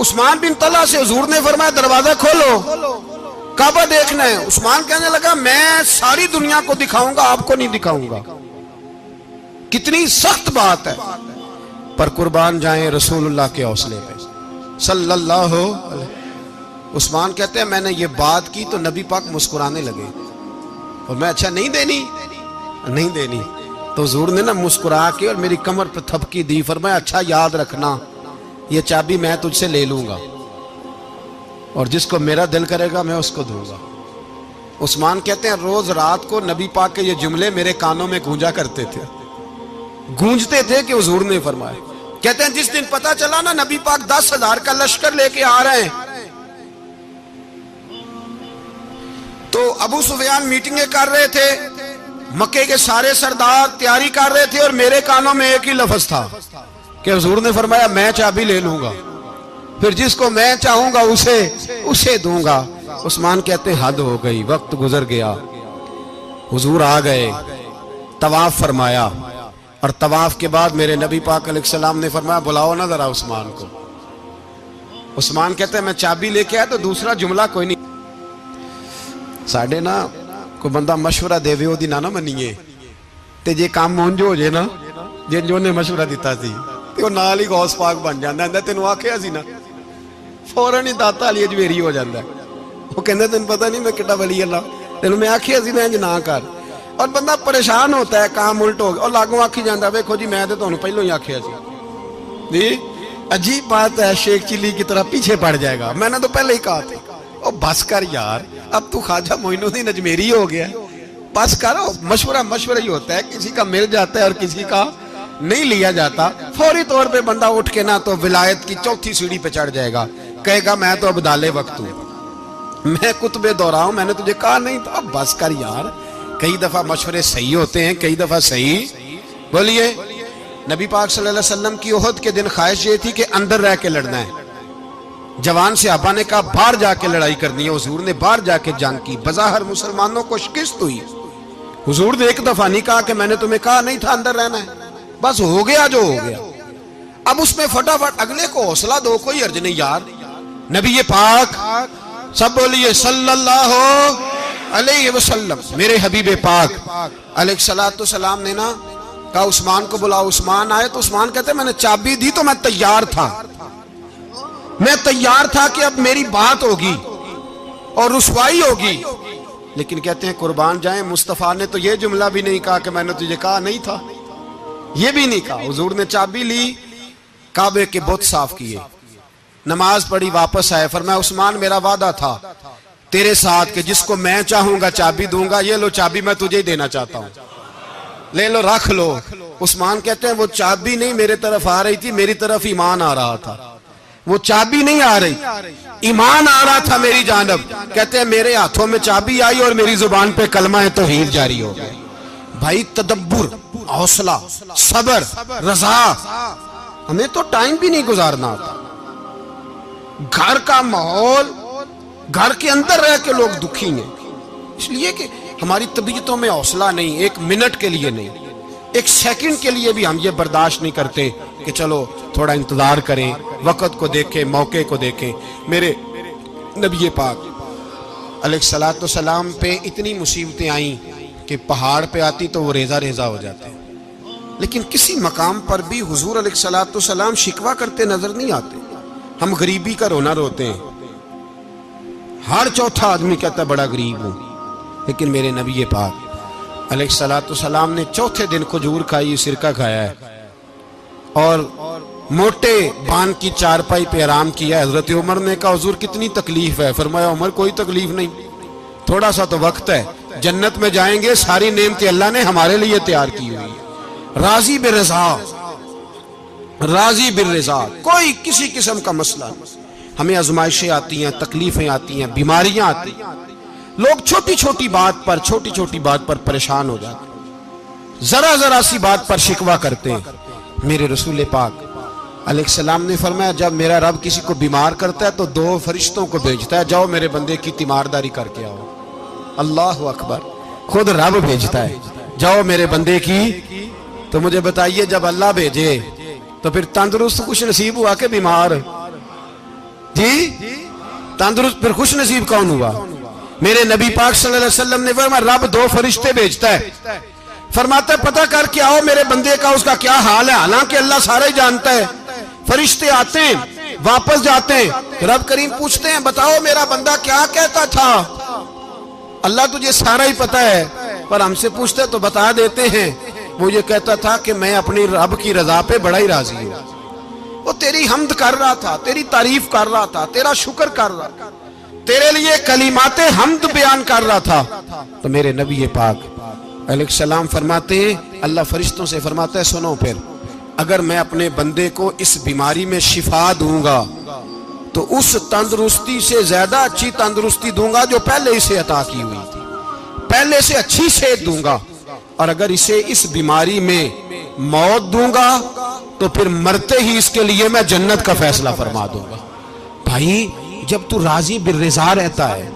عثمان بن طلحہ سے حضور نے فرمایا دروازہ کھولو، کعبہ دیکھنا ہے۔ عثمان کہنے لگا میں ساری دنیا کو دکھاؤں گا، آپ کو نہیں دکھاؤں گا۔ کتنی سخت بات ہے، پر قربان جائیں رسول اللہ کے حوصلے پہ صلی اللہ علیہ۔ عثمان کہتے ہیں میں نے یہ بات کی تو نبی پاک مسکرانے لگے، اور میں اچھا نہیں دینی، تو حضور نے نا مسکرا کے اور میری کمر پہ تھپکی دی، فرمایا اچھا یاد رکھنا یہ چابی میں تجھ سے لے لوں گا، اور جس کو میرا دل کرے گا میں اس کو دوں گا۔ عثمان کہتے ہیں روز رات کو نبی پاک کے یہ جملے میرے کانوں میں گونجتے تھے کہ حضور نے فرمایا۔ کہتے ہیں جس دن پتا چلا نا نبی پاک 10,000 کا لشکر لے کے آ رہے ہیں، تو ابو سفیان میٹنگیں کر رہے تھے، مکے کے سارے سردار تیاری کر رہے تھے، اور میرے کانوں میں ایک ہی لفظ تھا کہ حضور نے فرمایا میں چابی لے لوں گا، پھر جس کو میں چاہوں گا اسے دوں گا۔ عثمان کہتے ہیں حد ہو گئی، وقت گزر گیا، حضور آ گئے، طواف فرمایا، اور طواف کے بعد میرے نبی پاک علیہ السلام نے فرمایا بلاؤ نا ذرا عثمان کو۔ عثمان کہتے ہیں میں چابی لے کے آیا تو دوسرا جملہ کوئی نہیں۔ ساڑھے نا کوئی بندہ مشورہ دے وے دی نہ منیے، تے جے کام مونجو ہو جائے نا، جن جو نے مشورہ دیتا سی تے وہ نال ہی غوث پاک بن جاندا ہے۔ تینوں آکھیا سی نا، فوراً ہی داتا علی اجمیری ہو جاندا ہے۔ وہ کہندے تینوں پتہ نہیں میں کڈا ولی اللہ، تینوں میں آکھیا سی میں نہ کر، اور بندہ پریشان ہوتا ہے، کام الٹ ہو گیا، اور لاگوں آکھی جاندا ویکھو جی میں تے تانوں پہلوں ہی آکھیا سی جی۔ عجیب بات ہے، شیخ چلی کی طرح پیچھے پڑ جائے گا، میں نے تو پہلے ہی کہا تھا۔ او بس کر یار، اب تو خواجہ معین الدین اجمیری ہو گیا، بس کرو۔ مشورہ ہی ہوتا ہے، کسی کا مل جاتا ہے اور کسی کا نہیں لیا جاتا۔ فوری طور پہ بندہ اٹھ کے نا تو ولایت کی 4تھی سیڑھی پہ چڑھ جائے گا، کہے گا میں تو اب دالے وقت ہوں، میں قطب دورہ ہوں، میں نے تجھے کہا نہیں تھا۔ اب بس کر یار، کئی دفعہ مشورے صحیح ہوتے ہیں، کئی دفعہ صحیح بولیے۔ نبی پاک صلی اللہ علیہ وسلم کی احد کے دن خواہش یہ تھی کہ اندر رہ کے لڑنا ہے۔ جوان صحابہ نے کہا باہر جا کے لڑائی کرنی ہے، حضور نے باہر جا کے جنگ کی، بظاہر مسلمانوں کو شکست ہوئی۔ حضور نے ایک دفعہ نہیں کہا کہ میں نے تمہیں کہا نہیں تھا اندر رہنا ہے، بس ہو گیا جو ہو گیا۔ اب اس میں فٹافٹ اگلے کو حوصلہ دو، کوئی عرض نہیں یار۔ نبی پاک سب بولیے صلی اللہ علیہ وسلم، میرے حبیب پاک علیہ السلام نے نا کہا عثمان کو بلاؤ۔ عثمان آئے تو عثمان کہتے ہیں میں نے چابی دی تو میں تیار تھا کہ اب میری بات ہوگی اور رسوائی ہوگی، لیکن کہتے ہیں قربان جائیں مصطفیٰ نے تو یہ جملہ بھی نہیں کہا کہ میں نے تجھے کہا نہیں تھا، یہ بھی نہیں کہا۔ حضور نے چابی لی، کعبے کے بت صاف کیے، نماز پڑھی، واپس آئے، فرمایا عثمان میرا وعدہ تھا تیرے ساتھ کہ جس کو میں چاہوں گا چابی دوں گا، یہ لو چابی میں تجھے ہی دینا چاہتا ہوں، لے لو رکھ لو۔ عثمان کہتے ہیں وہ چابی نہیں میرے طرف آ رہی تھی، میری طرف ایمان آ رہا تھا، وہ چابی نہیں آ رہی، ایمان آ رہا تھا میری جانب۔ کہتے ہیں میرے ہاتھوں میں چابی آئی اور میری زبان پہ کلمہ توحید جاری ہو گیا۔ بھائی تدبر، حوصلہ، صبر، رضا، ہمیں تو ٹائم بھی نہیں گزارنا ہوتا. گھر کا ماحول، گھر کے اندر رہ کے لوگ دکھی ہیں، اس لیے کہ ہماری طبیعتوں میں حوصلہ نہیں، ایک منٹ کے لیے نہیں، ایک سیکنڈ کے لیے بھی ہم یہ برداشت نہیں کرتے کہ چلو تھوڑا انتظار کریں، وقت کو دیکھیں، موقع کو دیکھیں. میرے نبی پاک علیہ الصلوۃ والسلام پہ اتنی مصیبتیں آئیں کہ پہاڑ پہ آتی تو وہ ریزہ ریزہ ہو جاتے، لیکن کسی مقام پر بھی حضور علیہ الصلوۃ والسلام شکوہ کرتے نظر نہیں آتے. ہم غریبی کا رونا روتے ہیں، ہر چوتھا آدمی کہتا ہے بڑا غریب ہوں، لیکن میرے نبی پاک علیہ الصلوۃ والسلام نے چوتھے دن کھجور کھائی، سرکہ کھایا ہے اور موٹے بان کی چارپائی پہ آرام کیا ہے. حضرت عمر نے کہا حضور کتنی تکلیف ہے؟ فرمایا عمر کوئی تکلیف نہیں، تھوڑا سا تو وقت ہے، جنت میں جائیں گے، ساری نعمتیں اللہ نے ہمارے لیے تیار کی ہوئی ہے. راضی بالرضا، راضی بالرضا، کوئی کسی قسم کا مسئلہ نہیں. ہمیں آزمائشیں آتی ہیں، تکلیفیں آتی ہیں، بیماریاں آتی ہیں، لوگ چھوٹی چھوٹی بات پر پریشان ہو جاتے ہیں، ذرا ذرا سی بات پر شکوہ کرتے ہیں. میرے رسول پاک علیہ السلام نے فرمایا جب میرا رب کسی کو بیمار کرتا ہے تو 2 فرشتوں کو بھیجتا ہے، جاؤ میرے بندے کی تیمارداری کر کے آؤ. اللہ اکبر، خود رب بھیجتا ہے، جاؤ میرے بندے کی. تو مجھے بتائیے جب اللہ بھیجے تو پھر تندرست خوش نصیب ہوا کہ بیمار؟ جی تندرست پھر خوش نصیب کون ہوا؟ میرے نبی پاک صلی اللہ علیہ وسلم نے فرمایا رب 2 فرشتے بھیجتا ہے، فرماتا ہے پتہ کر کے آؤ میرے بندے کا اس کا کیا حال ہے، حالانکہ اللہ سارا ہی جانتا ہے. فرشتے آتے ہیں، واپس جاتے ہیں، رب کریم پوچھتے ہیں بتاؤ میرا بندہ کیا کہتا تھا؟ اللہ تجھے سارا ہی پتہ ہے، پر ہم سے پوچھتے تو بتا دیتے ہیں. وہ یہ کہتا تھا کہ میں اپنی رب کی رضا پہ بڑا ہی راضی ہوں، وہ تیری حمد کر رہا تھا، تیری تعریف کر رہا تھا، تیرا شکر کر رہا تھا، تیرے لیے کلمات حمد بیان کر رہا تھا. تو میرے نبی پاک علیہ السلام فرماتے ہیں، اللہ فرشتوں سے فرماتا ہے سنو پھر اگر میں اپنے بندے کو اس بیماری میں شفا دوں گا تو اس تندرستی سے زیادہ اچھی تندرستی دوں گا جو پہلے اسے عطا کی ہوئی تھی، پہلے سے اچھی صحت دوں گا، اور اگر اسے اس بیماری میں موت دوں گا تو پھر مرتے ہی اس کے لیے میں جنت کا فیصلہ فرما دوں گا. بھائی جب تو راضی بالرضا رہتا ہے،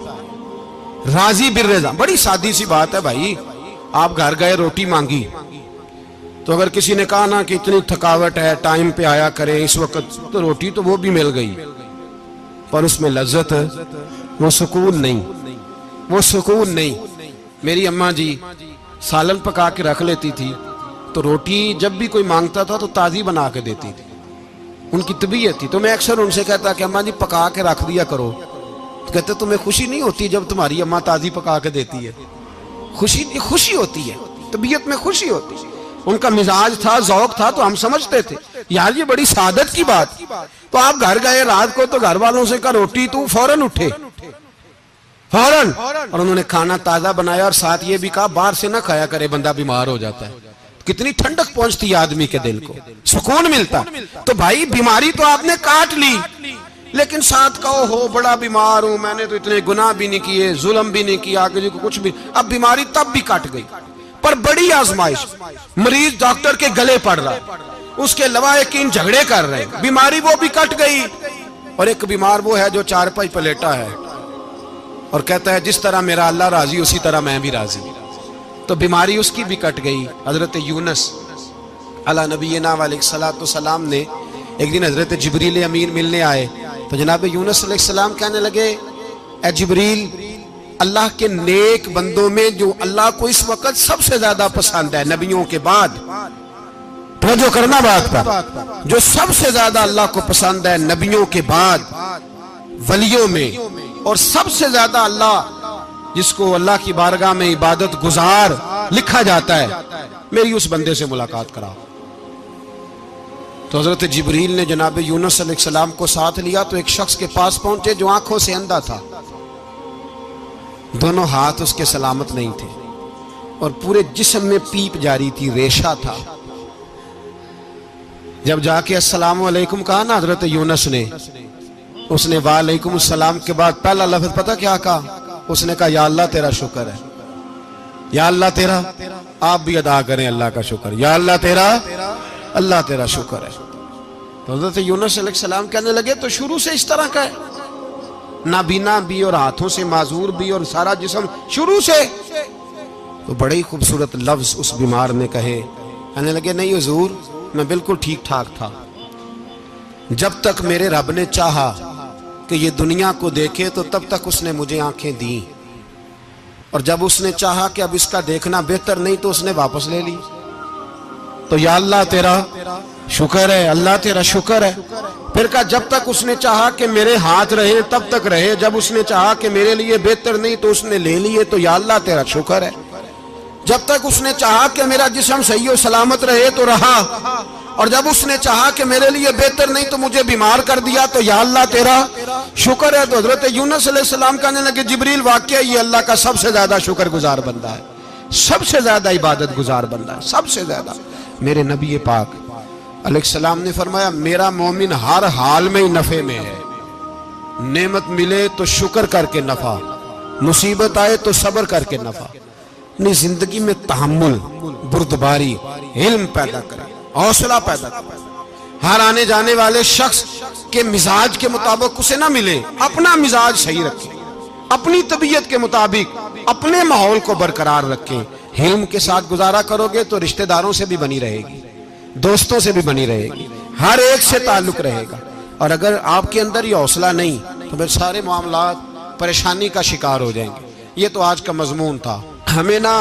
راضی بالرضا، بڑی سادی سی بات ہے بھائی. آپ گھر گئے روٹی مانگی تو اگر کسی نے کہا نا کہ اتنی تھکاوٹ ہے ٹائم پہ آیا کریں اس وقت، تو روٹی تو وہ بھی مل گئی پر اس میں لذت، وہ سکون نہیں، وہ سکون نہیں. میری اماں جی سالن پکا کے رکھ لیتی تھی تو روٹی جب بھی کوئی مانگتا تھا تو تازی بنا کے دیتی تھی، ان کی طبیعت تھی. تو میں اکثر ان سے کہتا کہ اماں جی پکا کے رکھ دیا کرو. تو کہتے تمہیں خوشی نہیں ہوتی جب تمہاری اماں تازی پکا کے دیتی ہے؟ خوشی ہوتی ہے، طبیعت میں خوشی ہوتی ہے. ان کا مزاج تھا، ذوق تھا، تو ہم سمجھتے تھے یار یہ بڑی سعادت کی بات. تو آپ گھر گئے رات کو تو گھر والوں سے کہا روٹی، تو فوراً اٹھے، فوراً، اور انہوں نے کھانا تازہ بنایا اور ساتھ یہ بھی کہا باہر سے نہ کھایا کرے بندہ بیمار ہو جاتا ہے. کتنی ٹھنڈک پہنچتی ہے آدمی کے دل کو، سکون ملتا. تو بھائی بیماری تو آپ نے کاٹ لی، لیکن ساتھ کہو ہو بڑا بیمار ہوں، میں نے تو اتنے گناہ بھی نہیں کیے، ظلم بھی نہیں کیا، کسی کو کچھ بھی. اب بیماری تب بھی کٹ گئی، پر بڑی آزمائش، مریض ڈاکٹر کے گلے پڑ رہا، اس کے لواحقین جھگڑے کر رہے، بیماری وہ بھی کٹ گئی. اور ایک بیمار وہ ہے جو چارپائی پہ لیٹا ہے اور کہتا ہے جس طرح میرا اللہ راضی اسی طرح میں بھی راضی. تو بیماری اس کی بھی کٹ گئی. حضرت یونس علی نبینا علیہ الصلوۃ والسلام نے ایک دن حضرت جبریل امین ملنے آئے تو جناب یونس علیہ السلام کہنے لگے اے جبریل، اللہ کے نیک بندوں میں جو اللہ کو اس وقت سب سے زیادہ پسند ہے نبیوں کے بعد، توجہ کرنا بات پر، جو سب سے زیادہ اللہ کو پسند ہے نبیوں کے بعد ولیوں میں، اور سب سے زیادہ اللہ جس کو اللہ کی بارگاہ میں عبادت گزار لکھا جاتا ہے، میری اس بندے سے ملاقات کراؤ. تو حضرت جبریل نے جناب یونس علیہ السلام کو ساتھ لیا تو ایک شخص کے پاس پہنچے جو آنکھوں سے اندھا تھا، دونوں ہاتھ اس کے سلامت نہیں تھے اور پورے جسم میں پیپ جاری تھی، ریشہ تھا. جب جا کے السلام علیکم کہا نا حضرت یونس نے، اس نے وعلیکم السلام کے بعد پہلا لفظ پتہ کیا کہا؟ اس نے کہا یا اللہ تیرا شکر ہے، یا اللہ تیرا، آپ بھی ادا کریں اللہ کا شکر، یا اللہ تیرا، اللہ تیرا شکر ہے۔ تو حضرت یونس علیہ السلام کہنے لگے تو شروع سے اس طرح کا ہے، نابینا بھی اور ہاتھوں سے معذور بھی اور سارا جسم شروع سے۔ تو بڑے ہی خوبصورت لفظ اس بیمار نے کہے، کہنے لگے نہیں حضور میں بالکل ٹھیک ٹھاک تھا، جب تک میرے رب نے چاہا کہ یہ دنیا کو دیکھے تو تب تک اس نے مجھے آنکھیں دیں، اور جب اس نے چاہا کہ اب اس کا دیکھنا بہتر نہیں تو اس نے واپس لے لی۔ تو یا اللہ تیرا شکر ہے، اللہ تیرا شکر ہے۔ پھر کہا جب تک اس نے چاہا کہ میرے ہاتھ رہے تب تک رہے، جب اس نے چاہا کہ میرے لیے بہتر نہیں تو اس نے لے لیے، تو یا اللہ تیرا شکر ہے۔ جب تک اس نے چاہا کہ میرا جسم صحیح و سلامت رہے تو رہا، اور جب اس نے چاہا کہ میرے لیے بہتر نہیں تو مجھے بیمار کر دیا، تو یا اللہ تیرا شکر ہے۔ تو حضرت یونس علیہ السلام کہنے لگے جبریل واقعہ یہ اللہ کا سب سے زیادہ شکر گزار بندہ ہے، سب سے زیادہ عبادت گزار بندہ ہے، سب سے زیادہ۔ میرے نبی پاک علیہ السلام نے فرمایا میرا مومن ہر حال میں ہی نفع میں ہے، نعمت ملے تو شکر کر کے نفع، مصیبت آئے تو صبر کر کے نفع، اپنی زندگی میں تحمل، بردباری، علم پیدا کرے، حوصلہ پیدا کرے۔ ہر آنے جانے والے شخص کے مزاج کے مطابق اسے نہ ملے، اپنا مزاج صحیح رکھے، اپنی طبیعت کے مطابق اپنے ماحول کو برقرار رکھیں۔ علم کے ساتھ گزارا کرو گے تو رشتہ داروں سے بھی بنی رہے گی، دوستوں سے بھی بنی رہے گی، ہر ایک سے تعلق رہے گا۔ اور اگر آپ کے اندر یہ حوصلہ نہیں تو پھر سارے معاملات پریشانی کا شکار ہو جائیں گے۔ یہ تو آج کا مضمون تھا۔ ہمیں نا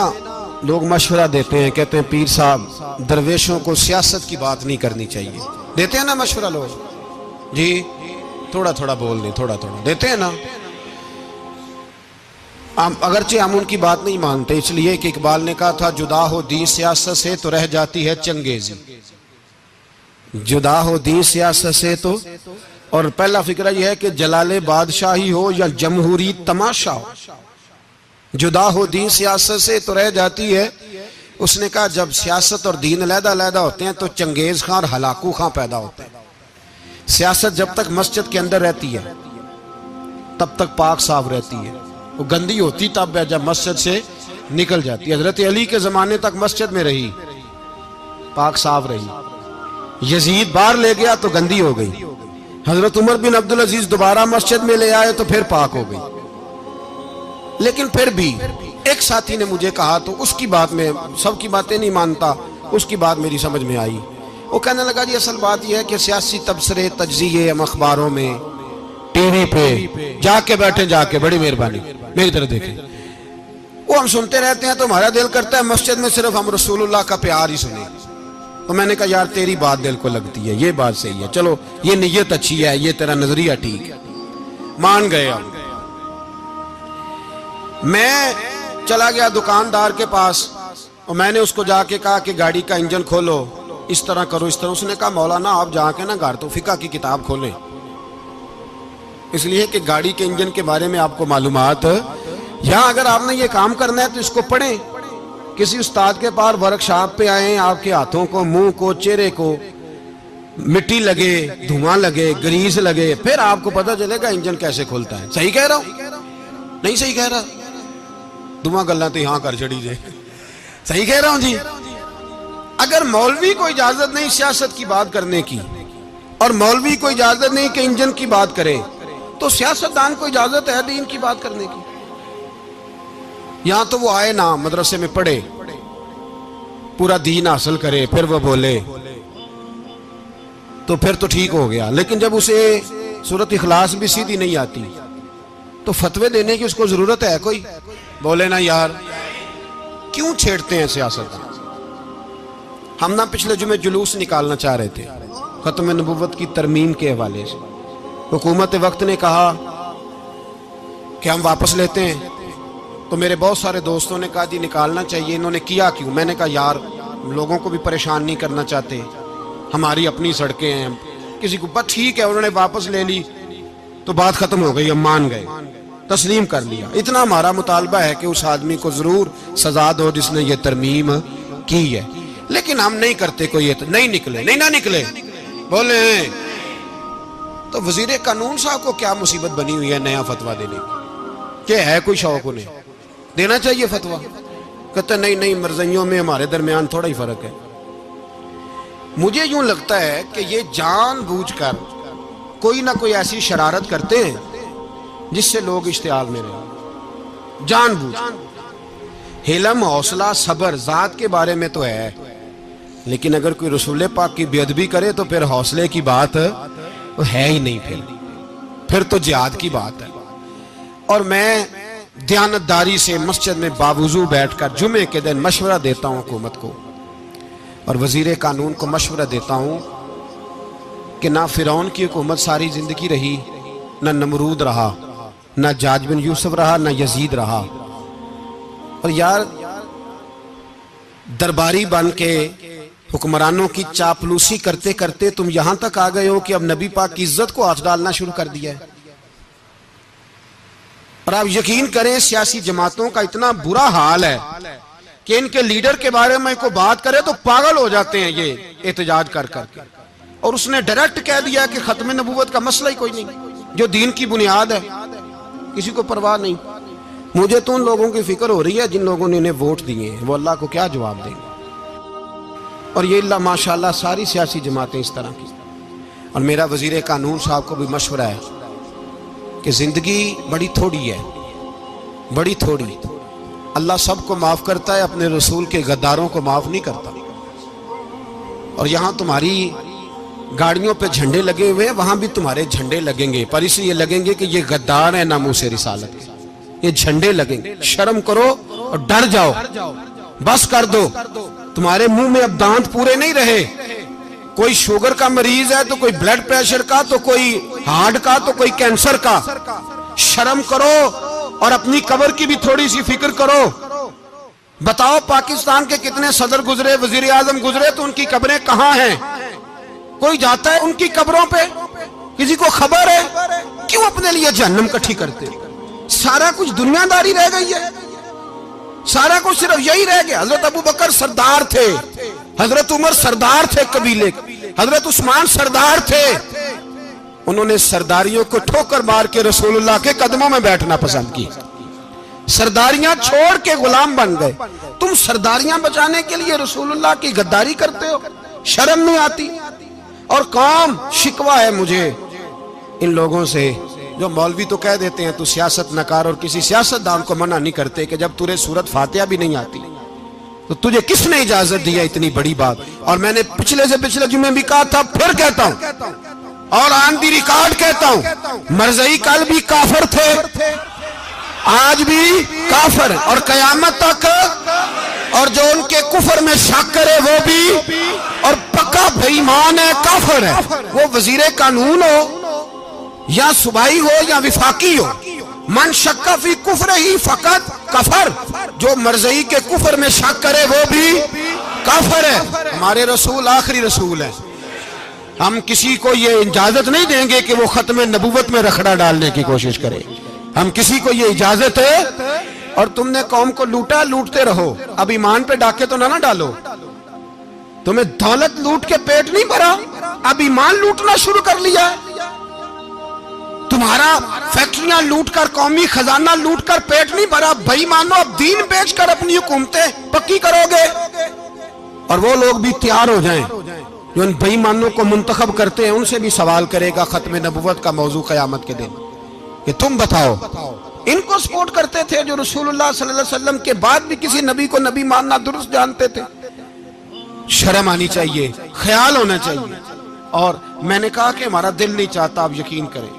لوگ مشورہ دیتے ہیں، کہتے ہیں پیر صاحب درویشوں کو سیاست کی بات نہیں کرنی چاہیے، دیتے ہیں نا مشورہ لوگ، جی تھوڑا تھوڑا بول دیں، تھوڑا تھوڑا دیتے ہیں نا۔ اگرچہ ہم ان کی بات نہیں مانتے، اس لیے کہ اقبال نے کہا تھا جدا ہو دین سیاست سے تو رہ جاتی ہے چنگیزی، جدا ہو دین سیاست سے تو۔ اور پہلا فکرہ یہ ہے کہ جلال بادشاہی ہو یا جمہوری تماشا ہو، جدا ہو دین سیاست سے تو رہ جاتی ہے۔ اس نے کہا جب سیاست اور دین علیحدہ علیحدہ ہوتے ہیں تو چنگیز خان اور ہلاکو خان پیدا ہوتے ہیں۔ سیاست جب تک مسجد کے اندر رہتی ہے تب تک پاک صاف رہتی ہے، وہ گندی ہوتی تب ہے جب مسجد سے نکل جاتی ہے۔ حضرت علی کے زمانے تک مسجد میں رہی، پاک صاف رہی، یزید باہر لے گیا تو گندی ہو گئی، حضرت عمر بن عبدالعزیز دوبارہ مسجد میں لے آئے تو پھر پاک ہو گئی۔ لیکن پھر بھی ایک ساتھی نے مجھے کہا تو اس کی بات میں، سب کی باتیں نہیں مانتا، اس کی بات میری سمجھ میں آئی۔ وہ کہنے لگا جی اصل بات یہ ہے کہ سیاسی تبصرے تجزیے ہم اخباروں میں ٹی وی پہ جا کے بیٹھے، جا کے بڑی مہربانی میری طرف دیکھیں، وہ ہم سنتے رہتے ہیں تو ہمارا دل کرتا ہے مسجد میں صرف ہم رسول اللہ کا پیار ہی سنیں۔ تو میں نے کہا یار تیری بات دل کو لگتی ہے، یہ بات صحیح ہے، چلو یہ نیت اچھی ہے، یہ تیرا نظریہ ٹھیک ہے، مان گئے ہم۔ میں چلا گیا دکاندار کے پاس اور میں نے اس کو جا کے کہا کہ گاڑی کا انجن کھولو، اس طرح کرو، اس طرح۔ اس نے کہا مولانا آپ جا کے نا گھر تو فقہ کی کتاب کھولیں، اس لیے کہ گاڑی کے انجن کے بارے میں آپ کو معلومات، یہاں اگر آپ نے یہ کام کرنا ہے تو اس کو پڑھیں، کسی استاد کے پاس ورکشاپ پہ آئیں، آپ کے ہاتھوں کو، منہ کو، چہرے کو مٹی لگے، دھواں لگے، گریس لگے، پھر آپ کو پتہ چلے گا انجن کیسے کھلتا ہے۔ صحیح کہہ رہا ہوں؟ نہیں صحیح کہہ رہا؟ دعا گلہ تو یہاں کر چڑی جائے، صحیح کہہ رہا ہوں جی؟ اگر مولوی کو اجازت نہیں سیاست کی بات کرنے کی، اور مولوی کو اجازت نہیں کہ انجن کی بات کرے، تو سیاستدان کو اجازت ہے دین کی بات کرنے کی؟ یہاں تو وہ آئے نا مدرسے میں پڑھے، پورا دین حاصل کرے، پھر وہ بولے تو پھر تو ٹھیک ہو گیا۔ لیکن جب اسے سورۃ اخلاص بھی سیدھی نہیں آتی تو فتوے دینے کی اس کو ضرورت ہے کوئی؟ بولے نا یار کیوں چھیڑتے ہیں سیاست؟ ہم نا پچھلے جمعے جلوس نکالنا چاہ رہے تھے ختم نبوت کی ترمیم کے حوالے سے، حکومت وقت نے کہا کہ ہم واپس لیتے ہیں، تو میرے بہت سارے دوستوں نے کہا جی نکالنا چاہیے، انہوں نے کیا کیوں؟ میں نے کہا یار لوگوں کو بھی پریشان نہیں کرنا چاہتے، ہماری اپنی سڑکیں ہیں، کسی کو بس ٹھیک ہے، انہوں نے واپس لے لی تو بات ختم ہو گئی، ہم مان گئے، تسلیم کر لیا۔ اتنا ہمارا مطالبہ ہے کہ اس آدمی کو ضرور سزا دو جس نے یہ ترمیم کی ہے، لیکن ہم نہیں کرتے، کوئی نہیں نکلے، نہیں نہ نکلے بولے ہیں۔ تو وزیر قانون صاحب کو کیا مصیبت بنی ہوئی ہے نیا فتویٰ دینے کی؟ کہ ہے کوئی شوق انہیں دینا چاہیے فتویٰ؟ کہتے نہیں نہیں مرزائیوں میں ہمارے درمیان تھوڑا ہی فرق ہے. مجھے یوں لگتا ہے کہ یہ جان بوجھ کر کوئی نہ کوئی ایسی شرارت کرتے ہیں جس سے لوگ اشتعال میں رہیں. جان بوجھ. حلم، حوصلہ، صبر ذات کے بارے میں تو ہے، لیکن اگر کوئی رسول پاک کی بے ادبی کرے تو پھر حوصلے کی بات ہے ہی نہیں. پھر تو جہاد کی بات ہے. اور میں دیانتداری سے مسجد میں باوضو بیٹھ کر جمعے کے دن مشورہ دیتا ہوں حکومت کو اور وزیر قانون کو مشورہ دیتا ہوں کہ نہ فرعون کی حکومت ساری زندگی رہی، نہ نمرود رہا، نہ جاج بن یوسف رہا، نہ یزید رہا. اور یار درباری بن کے حکمرانوں کی چاپلوسی کرتے کرتے تم یہاں تک آ گئے ہو کہ اب نبی پاک کی عزت کو آنچ ڈالنا شروع کر دیا ہے. اور آپ یقین کریں سیاسی جماعتوں کا اتنا برا حال ہے کہ ان کے لیڈر کے بارے میں کوئی بات کرے تو پاگل ہو جاتے ہیں یہ احتجاج کر کر کے. اور اس نے ڈائریکٹ کہہ دیا کہ ختم نبوت کا مسئلہ ہی کوئی نہیں، جو دین کی بنیاد ہے، کسی کو پرواہ نہیں. مجھے تو ان لوگوں کی فکر ہو رہی ہے جن لوگوں نے انہیں ووٹ دیے ہیں، وہ اللہ کو کیا جواب دیں گے. اور یہ اللہ ماشاءاللہ ساری سیاسی جماعتیں اس طرح کی. اور میرا وزیر قانون صاحب کو بھی مشورہ ہے کہ زندگی بڑی تھوڑی ہے، بڑی تھوڑی. اللہ سب کو معاف کرتا ہے، اپنے رسول کے غداروں کو معاف نہیں کرتا. اور یہاں تمہاری گاڑیوں پہ جھنڈے لگے ہوئے ہیں، وہاں بھی تمہارے جھنڈے لگیں گے، پر اس لیے لگیں گے کہ یہ غدار ہے ناموس رسالت. یہ جھنڈے لگیں گے. شرم کرو اور ڈر جاؤ، بس کر دو. تمہارے منہ میں اب دانت پورے نہیں رہے. کوئی شوگر کا مریض ہے تو کوئی بلڈ پریشر کا، تو کوئی ہارٹ کا، تو کوئی کینسر کا. شرم کرو اور اپنی قبر کی بھی تھوڑی سی فکر کرو. بتاؤ پاکستان کے کتنے صدر گزرے، وزیر اعظم گزرے، تو ان کی قبریں کہاں ہیں؟ کوئی جاتا ہے ان کی قبروں پہ؟ کسی کو خبر ہے؟ کیوں اپنے لیے جہنم کٹھی کرتے؟ سارا کچھ دنیا داری رہ گئی ہے، سارا کچھ صرف یہی رہ گیا. حضرت ابو بکر سردار تھے، حضرت عمر سردار تھے قبیلے، حضرت عثمان سردار تھے. انہوں نے سرداریوں کو ٹھوکر مار کے رسول اللہ کے قدموں میں بیٹھنا پسند کی. سرداریاں چھوڑ کے غلام بن گئے. تم سرداریاں بچانے کے لیے رسول اللہ کی غداری کرتے ہو، شرم نہیں آتی. اور قوم شکوہ ہے مجھے ان لوگوں سے جو مولوی تو کہہ دیتے ہیں تو سیاست نکار، اور کسی سیاستدان کو منع نہیں کرتے کہ جب تجھے سورت فاتحہ بھی نہیں آتی تو تجھے کس نے اجازت دیا اتنی بڑی بات. اور میں نے پچھلے سے پچھلے جمعے بھی کہا تھا، پھر کہتا ہوں اور آن دی ریکارڈ کہتا ہوں، مرزائی کل بھی کافر تھے، آج بھی کافر ہیں اور قیامت تک. اور جو ان کے کفر میں شک کرے وہ بھی، اور پکا بے ایمان ہے، کافر ہے. وہ وزیر قانون ہو یا صوبائی ہو یا وفاقی ہو، من شک فی کفر ہی فقط کفر. جو مرزائی کے کفر میں شک کرے وہ بھی کافر ہے. ہمارے رسول آخری رسول ہے. ہم کسی کو یہ اجازت نہیں دیں گے کہ وہ ختم نبوت میں رکھڑا ڈالنے کی کوشش کرے. ہم کسی کو یہ اجازت ہے. اور تم نے قوم کو لوٹا، لوٹتے رہو. اب ایمان پہ ڈاکے تو نہ ڈالو. تمہیں دولت لوٹ کے پیٹ نہیں بھرا، اب ایمان لوٹنا شروع کر لیا. تمہارا فیکٹریاں لوٹ کر، قومی خزانہ لوٹ کر پیٹ نہیں بھرا. بھائی مانو اب دین بیچ کر اپنی حکومتیں پکی کرو گے. اور وہ لوگ بھی تیار ہو جائیں جو ان بے ایمانوں کو منتخب کرتے ہیں. ان سے بھی سوال کرے گا ختم نبوت کا موضوع قیامت کے دن کہ تم بتاؤ. ان کو سپورٹ کرتے تھے جو رسول اللہ صلی اللہ علیہ وسلم کے بعد بھی کسی نبی کو نبی ماننا درست جانتے تھے. شرم آنی چاہیے، خیال ہونا چاہیے. اور میں نے کہا کہ ہمارا دل نہیں چاہتا، آپ یقین کریں.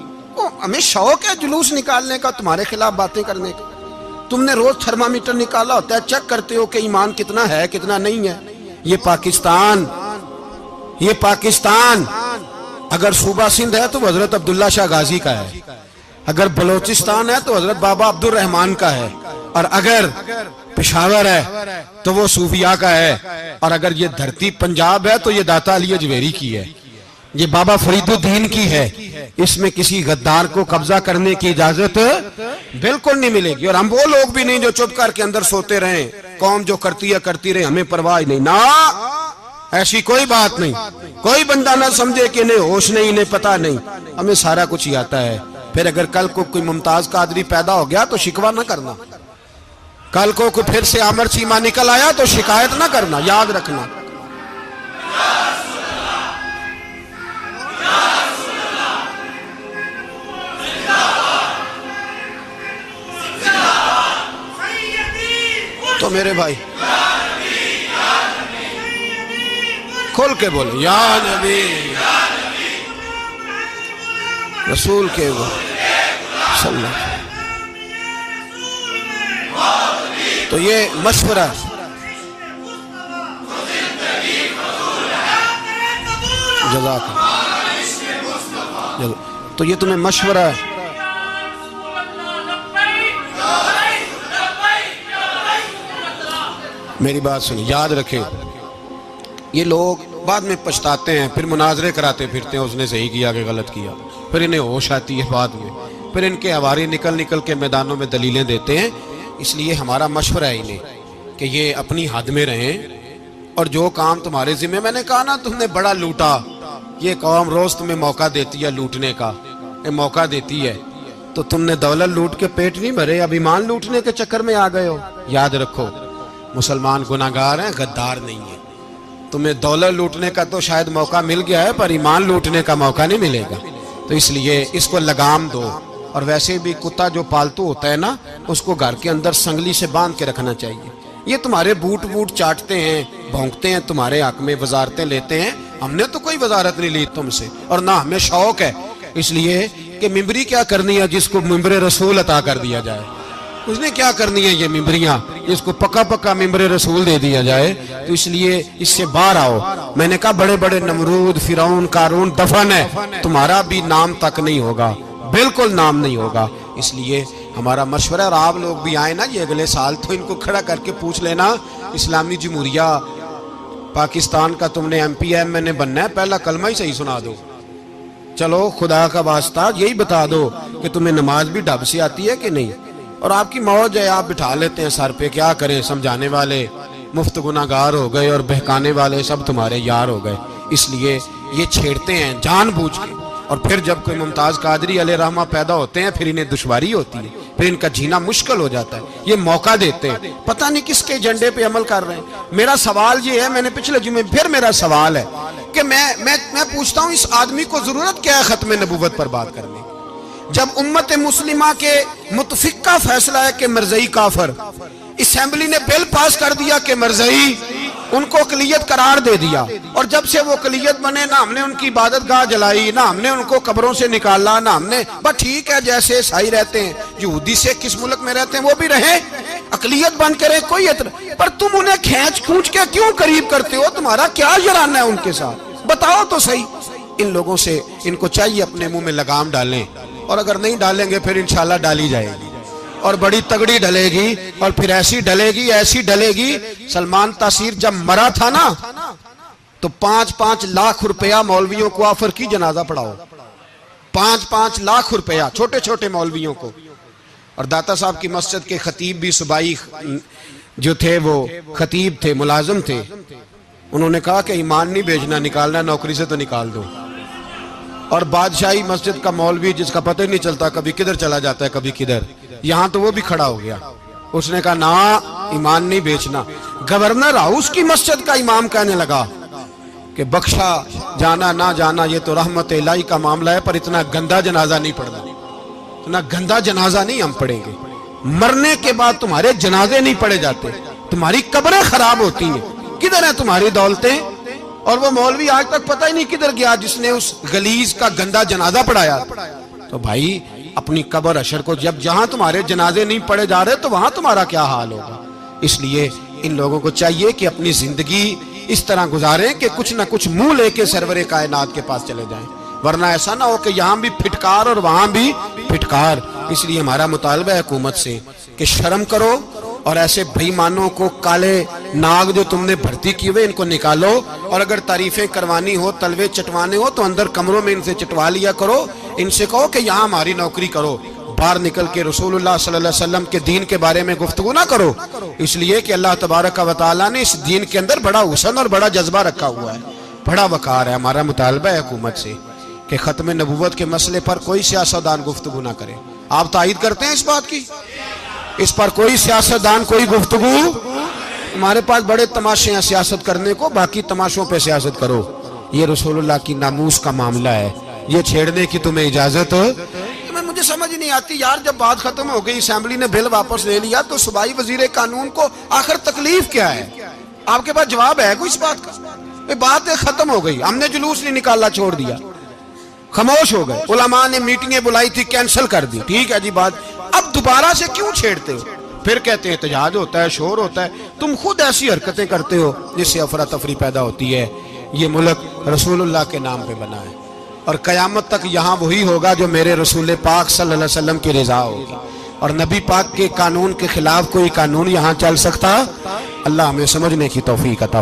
ہمیں شوق ہے جلوس نکالنے کا، تمہارے خلاف باتیں کرنے کا. تم نے روز تھرمامیٹر نکالا ہوتا ہے، چیک کرتے ہو کہ ایمان کتنا ہے کتنا نہیں ہے. یہ پاکستان اگر صوبہ سندھ ہے تو حضرت عبداللہ شاہ غازی کا ہے، اگر بلوچستان ہے تو حضرت بابا عبد الرحمان کا ہے، اور اگر پشاور ہے تو وہ صوفیاء کا ہے، اور اگر یہ دھرتی پنجاب ہے تو یہ داتا علی اجویری کی ہے، یہ بابا فرید الدین کی ہے. اس میں کسی غدار کو قبضہ کرنے کی اجازت بالکل نہیں ملے گی. اور ہم وہ لوگ بھی نہیں جو چپ کر کے اندر سوتے رہیں، قوم جو کرتی ہے کرتی رہے، ہمیں پرواہ نہیں. نا، ایسی کوئی بات نہیں. کوئی بندہ نہ سمجھے کہ انہیں ہوش نہیں، انہیں پتہ نہیں. ہمیں سارا کچھ ہی آتا ہے. پھر اگر کل کو کوئی ممتاز قادری پیدا ہو گیا تو شکوہ نہ کرنا. کل کو کوئی پھر سے آمر چیمہ نکل آیا تو شکایت نہ کرنا، یاد رکھنا۔ تو میرے بھائی کھول کے بولے یا نبی رسول کے صلی اللہ علیہ وسلم۔ تو یہ مشورہ جزاک اللہ، تو یہ تمہیں مشورہ ہے۔ میری بات سنیں، یاد رکھیں، یہ لوگ بعد میں پچھتاتے ہیں، پھر مناظرے کراتے پھرتے ہیں، اس نے صحیح کیا کہ غلط کیا، پھر انہیں ہوش آتی ہے بعد میں، پھر ان کے ہواری نکل کے میدانوں میں دلیلیں دیتے ہیں۔ اس لیے ہمارا مشورہ ہے انہیں کہ یہ اپنی حد میں رہیں، اور جو کام تمہارے ذمہ، میں نے کہا نا تم نے بڑا لوٹا، یہ قوم روز تمہیں موقع دیتی ہے لوٹنے کا، یہ موقع دیتی ہے، تو تم نے دولت لوٹ کے پیٹ نہیں بھرے، اب ایمان لوٹنے کے چکر میں آ گئے ہو۔ یاد رکھو، مسلمان گناہگار ہیں، غدار نہیں ہیں۔ تمہیں دولت لوٹنے کا تو شاید موقع مل گیا ہے، پر ایمان لوٹنے کا موقع نہیں ملے گا، تو اس لیے اس کو لگام دو۔ اور ویسے بھی کتا جو پالتو ہوتا ہے نا، اس کو گھر کے اندر سنگلی سے باندھ کے رکھنا چاہیے۔ یہ تمہارے بوٹ چاٹتے ہیں، بھونکتے ہیں تمہارے حق میں، وزارتیں لیتے ہیں، ہم نے تو کوئی وزارت نہیں لی تم سے، اور نہ ہمیں شوق ہے، اس لیے کہ ممبری کیا کرنی ہے جس کو ممبر رسول عطا کر دیا جائے، اس نے کیا کرنی ہے یہ ممبریاں جس کو پکا ممبر رسول دے دیا جائے، تو اس لیے اس سے باہر آؤ۔ میں نے کہا بڑے بڑے نمرود، فرعون، قارون دفن ہے، تمہارا بھی نام تک نہیں ہوگا، بالکل نام نہیں ہوگا۔ اس لیے ہمارا مشورہ، اور آپ لوگ بھی آئیں نا یہ اگلے سال، تو ان کو کھڑا کر کے پوچھ لینا، اسلامی جمہوریہ پاکستان کا تم نے MPM میں نے بننا ہے، پہلا کلمہ ہی صحیح سنا دو، چلو خدا کا واسطہ یہی بتا دو کہ تمہیں نماز بھی ڈھب سے آتی ہے کہ نہیں، اور آپ کی موج ہے، آپ بٹھا لیتے ہیں سر پہ، کیا کریں، سمجھانے والے مفت گناہگار ہو گئے اور بہکانے والے سب تمہارے یار ہو گئے۔ اس لیے یہ چھیڑتے ہیں جان بوجھ کے، اور پھر جب کوئی ممتاز قادری علیہ رحمہ پیدا ہوتے ہیں، پھر انہیں دشواری ہوتی ہے، پھر ان کا جینا مشکل ہو جاتا ہے۔ یہ موقع دیتے ہیں، پتہ نہیں کس کے ایجنڈے پہ عمل کر رہے ہیں۔ میرا سوال یہ ہے، میں نے پچھلے جمعے پھر میرا سوال ہے کہ میں پوچھتا ہوں، اس آدمی کو ضرورت کیا ہے ختم نبوت پر بات کرنے، جب امت مسلمہ کے متفقہ فیصلہ ہے کہ مرزائی کافر، اسمبلی نے بل پاس کر دیا کہ مرزائی، ان کو اقلیت قرار دے دیا، اور جب سے وہ اقلیت بنے، نہ ہم نے ان کی عبادت گاہ جلائی، نہ ہم نے ان کو قبروں سے نکالا، نہ ہم نے، بس ٹھیک ہے جیسے عیسائی رہتے ہیں، یہودی سے کس ملک میں رہتے ہیں وہ بھی رہیں، اقلیت بن کریں، کوئی اعتراض، پر تم انہیں کھینچ کے کیوں قریب کرتے ہو؟ تمہارا کیا جرانہ ہے ان کے ساتھ؟ بتاؤ تو صحیح۔ ان لوگوں سے ان کو چاہیے اپنے منہ میں لگام ڈالیں، اور اگر نہیں ڈالیں گے پھر انشاءاللہ ڈالی جائے گی، اور بڑی تگڑی ڈلے گی، اور پھر ایسی ڈلے گی۔ سلمان تاثیر جب مرا تھا نا، تو 5-5 لاکھ روپیہ مولویوں کو آفر کی جنازہ پڑھاؤ، 5-5 لاکھ روپیہ چھوٹے چھوٹے مولویوں کو۔ اور داتا صاحب کی مسجد کے خطیب بھی صوبائی جو تھے، وہ خطیب تھے، ملازم تھے، انہوں نے کہا کہ ایمان نہیں بیچنا، نکالنا نوکری سے تو نکال دو۔ اور بادشاہی مسجد کا مولوی جس کا پتہ ہی نہیں چلتا، کبھی کدھر چلا جاتا ہے کبھی کدھر، یہاں تو وہ بھی کھڑا ہو گیا، اس نے کہا نا ایمان نہیں بیچنا۔ گورنر ہاؤس کی مسجد کا امام کہنے لگا کہ بخشا جانا نہ جانا یہ تو رحمت الہی کا معاملہ ہے، پر اتنا گندا جنازہ نہیں پڑھنا، اتنا گندا جنازہ نہیں ہم پڑھیں گے، مرنے کے بعد تمہارے جنازے نہیں پڑھے جاتے، تمہاری قبریں خراب ہوتی ہیں، کدھر ہیں تمہاری دولتیں؟ اور وہ مولوی آج تک پتہ ہی نہیں کدھر گیا جس نے اس غلیظ کا گندا جنازہ پڑھایا۔ تو بھائی اپنی قبر حشر کو، جب جہاں تمہارے جنازے نہیں پڑھے جا رہے تو وہاں تمہارا کیا حال ہوگا؟ اس لیے ان لوگوں کو چاہیے کہ اپنی زندگی اس طرح گزاریں کہ کچھ نہ کچھ منہ لے کے سرور کائنات کے پاس چلے جائیں، ورنہ ایسا نہ ہو کہ یہاں بھی پھٹکار اور وہاں بھی پھٹکار۔ اس لیے ہمارا مطالبہ ہے حکومت سے کہ شرم کرو، اور ایسے بھائیمانوں کو، کالے ناگ جو تم نے بھرتی کی ہوئے، ان کو نکالو، اور اگر تعریفیں کروانی ہو، تلوے چٹوانے ہو، تو اندر کمروں میں ان سے چٹوا لیا کرو، ان سے کہو کہ یہاں ہماری نوکری کرو، باہر نکل کے رسول اللہ صلی اللہ علیہ وسلم کے دین کے بارے میں گفتگو نہ کرو، اس لیے کہ اللہ تبارک و تعالیٰ نے اس دین کے اندر بڑا حسن اور بڑا جذبہ رکھا ہوا ہے، بڑا وقار ہے۔ ہمارا مطالبہ ہے حکومت سے کہ ختم نبوت کے مسئلے پر کوئی سیاستدان گفتگو نہ کرے۔ آپ تائید کرتے ہیں اس بات کی؟ اس پر کوئی سیاستدان کوئی گفتگو. ہمارے پاس بڑے تماشے ہیں سیاست کرنے کو، باقی تماشوں پہ سیاست کرو. یہ رسول اللہ کی ناموس کا معاملہ ہے، یہ چھیڑنے کی تمہیں اجازت ہے؟ مجھے سمجھ نہیں آتی یار، جب بات ختم ہو گئی، اسمبلی نے بل واپس لے لیا، تو صوبائی وزیر قانون کو آخر تکلیف کیا ہے؟ آپ کے پاس جواب ہے کوئی اس بات کا؟ بات ختم ہو گئی، ہم نے جلوس نہیں نکالا، چھوڑ دیا، خاموش ہو گئے. علماء نے میٹنگیں بلائی تھی، کینسل کر دی، ٹھیک ہے جی بات. اب دوبارہ سے کیوں چھیڑتے ہو؟ پھر کہتے ہیں احتجاج ہوتا ہے، شور ہوتا ہے. تم خود ایسی حرکتیں کرتے ہو جس سے افراتفری پیدا ہوتی ہے. یہ ملک رسول اللہ کے نام پہ بنا ہے، اور قیامت تک یہاں وہی ہوگا جو میرے رسول پاک صلی اللہ علیہ وسلم کی رضا ہوگی. اور نبی پاک کے قانون کے خلاف کوئی قانون یہاں چل سکتا؟ اللہ ہمیں سمجھنے کی توفیق عطا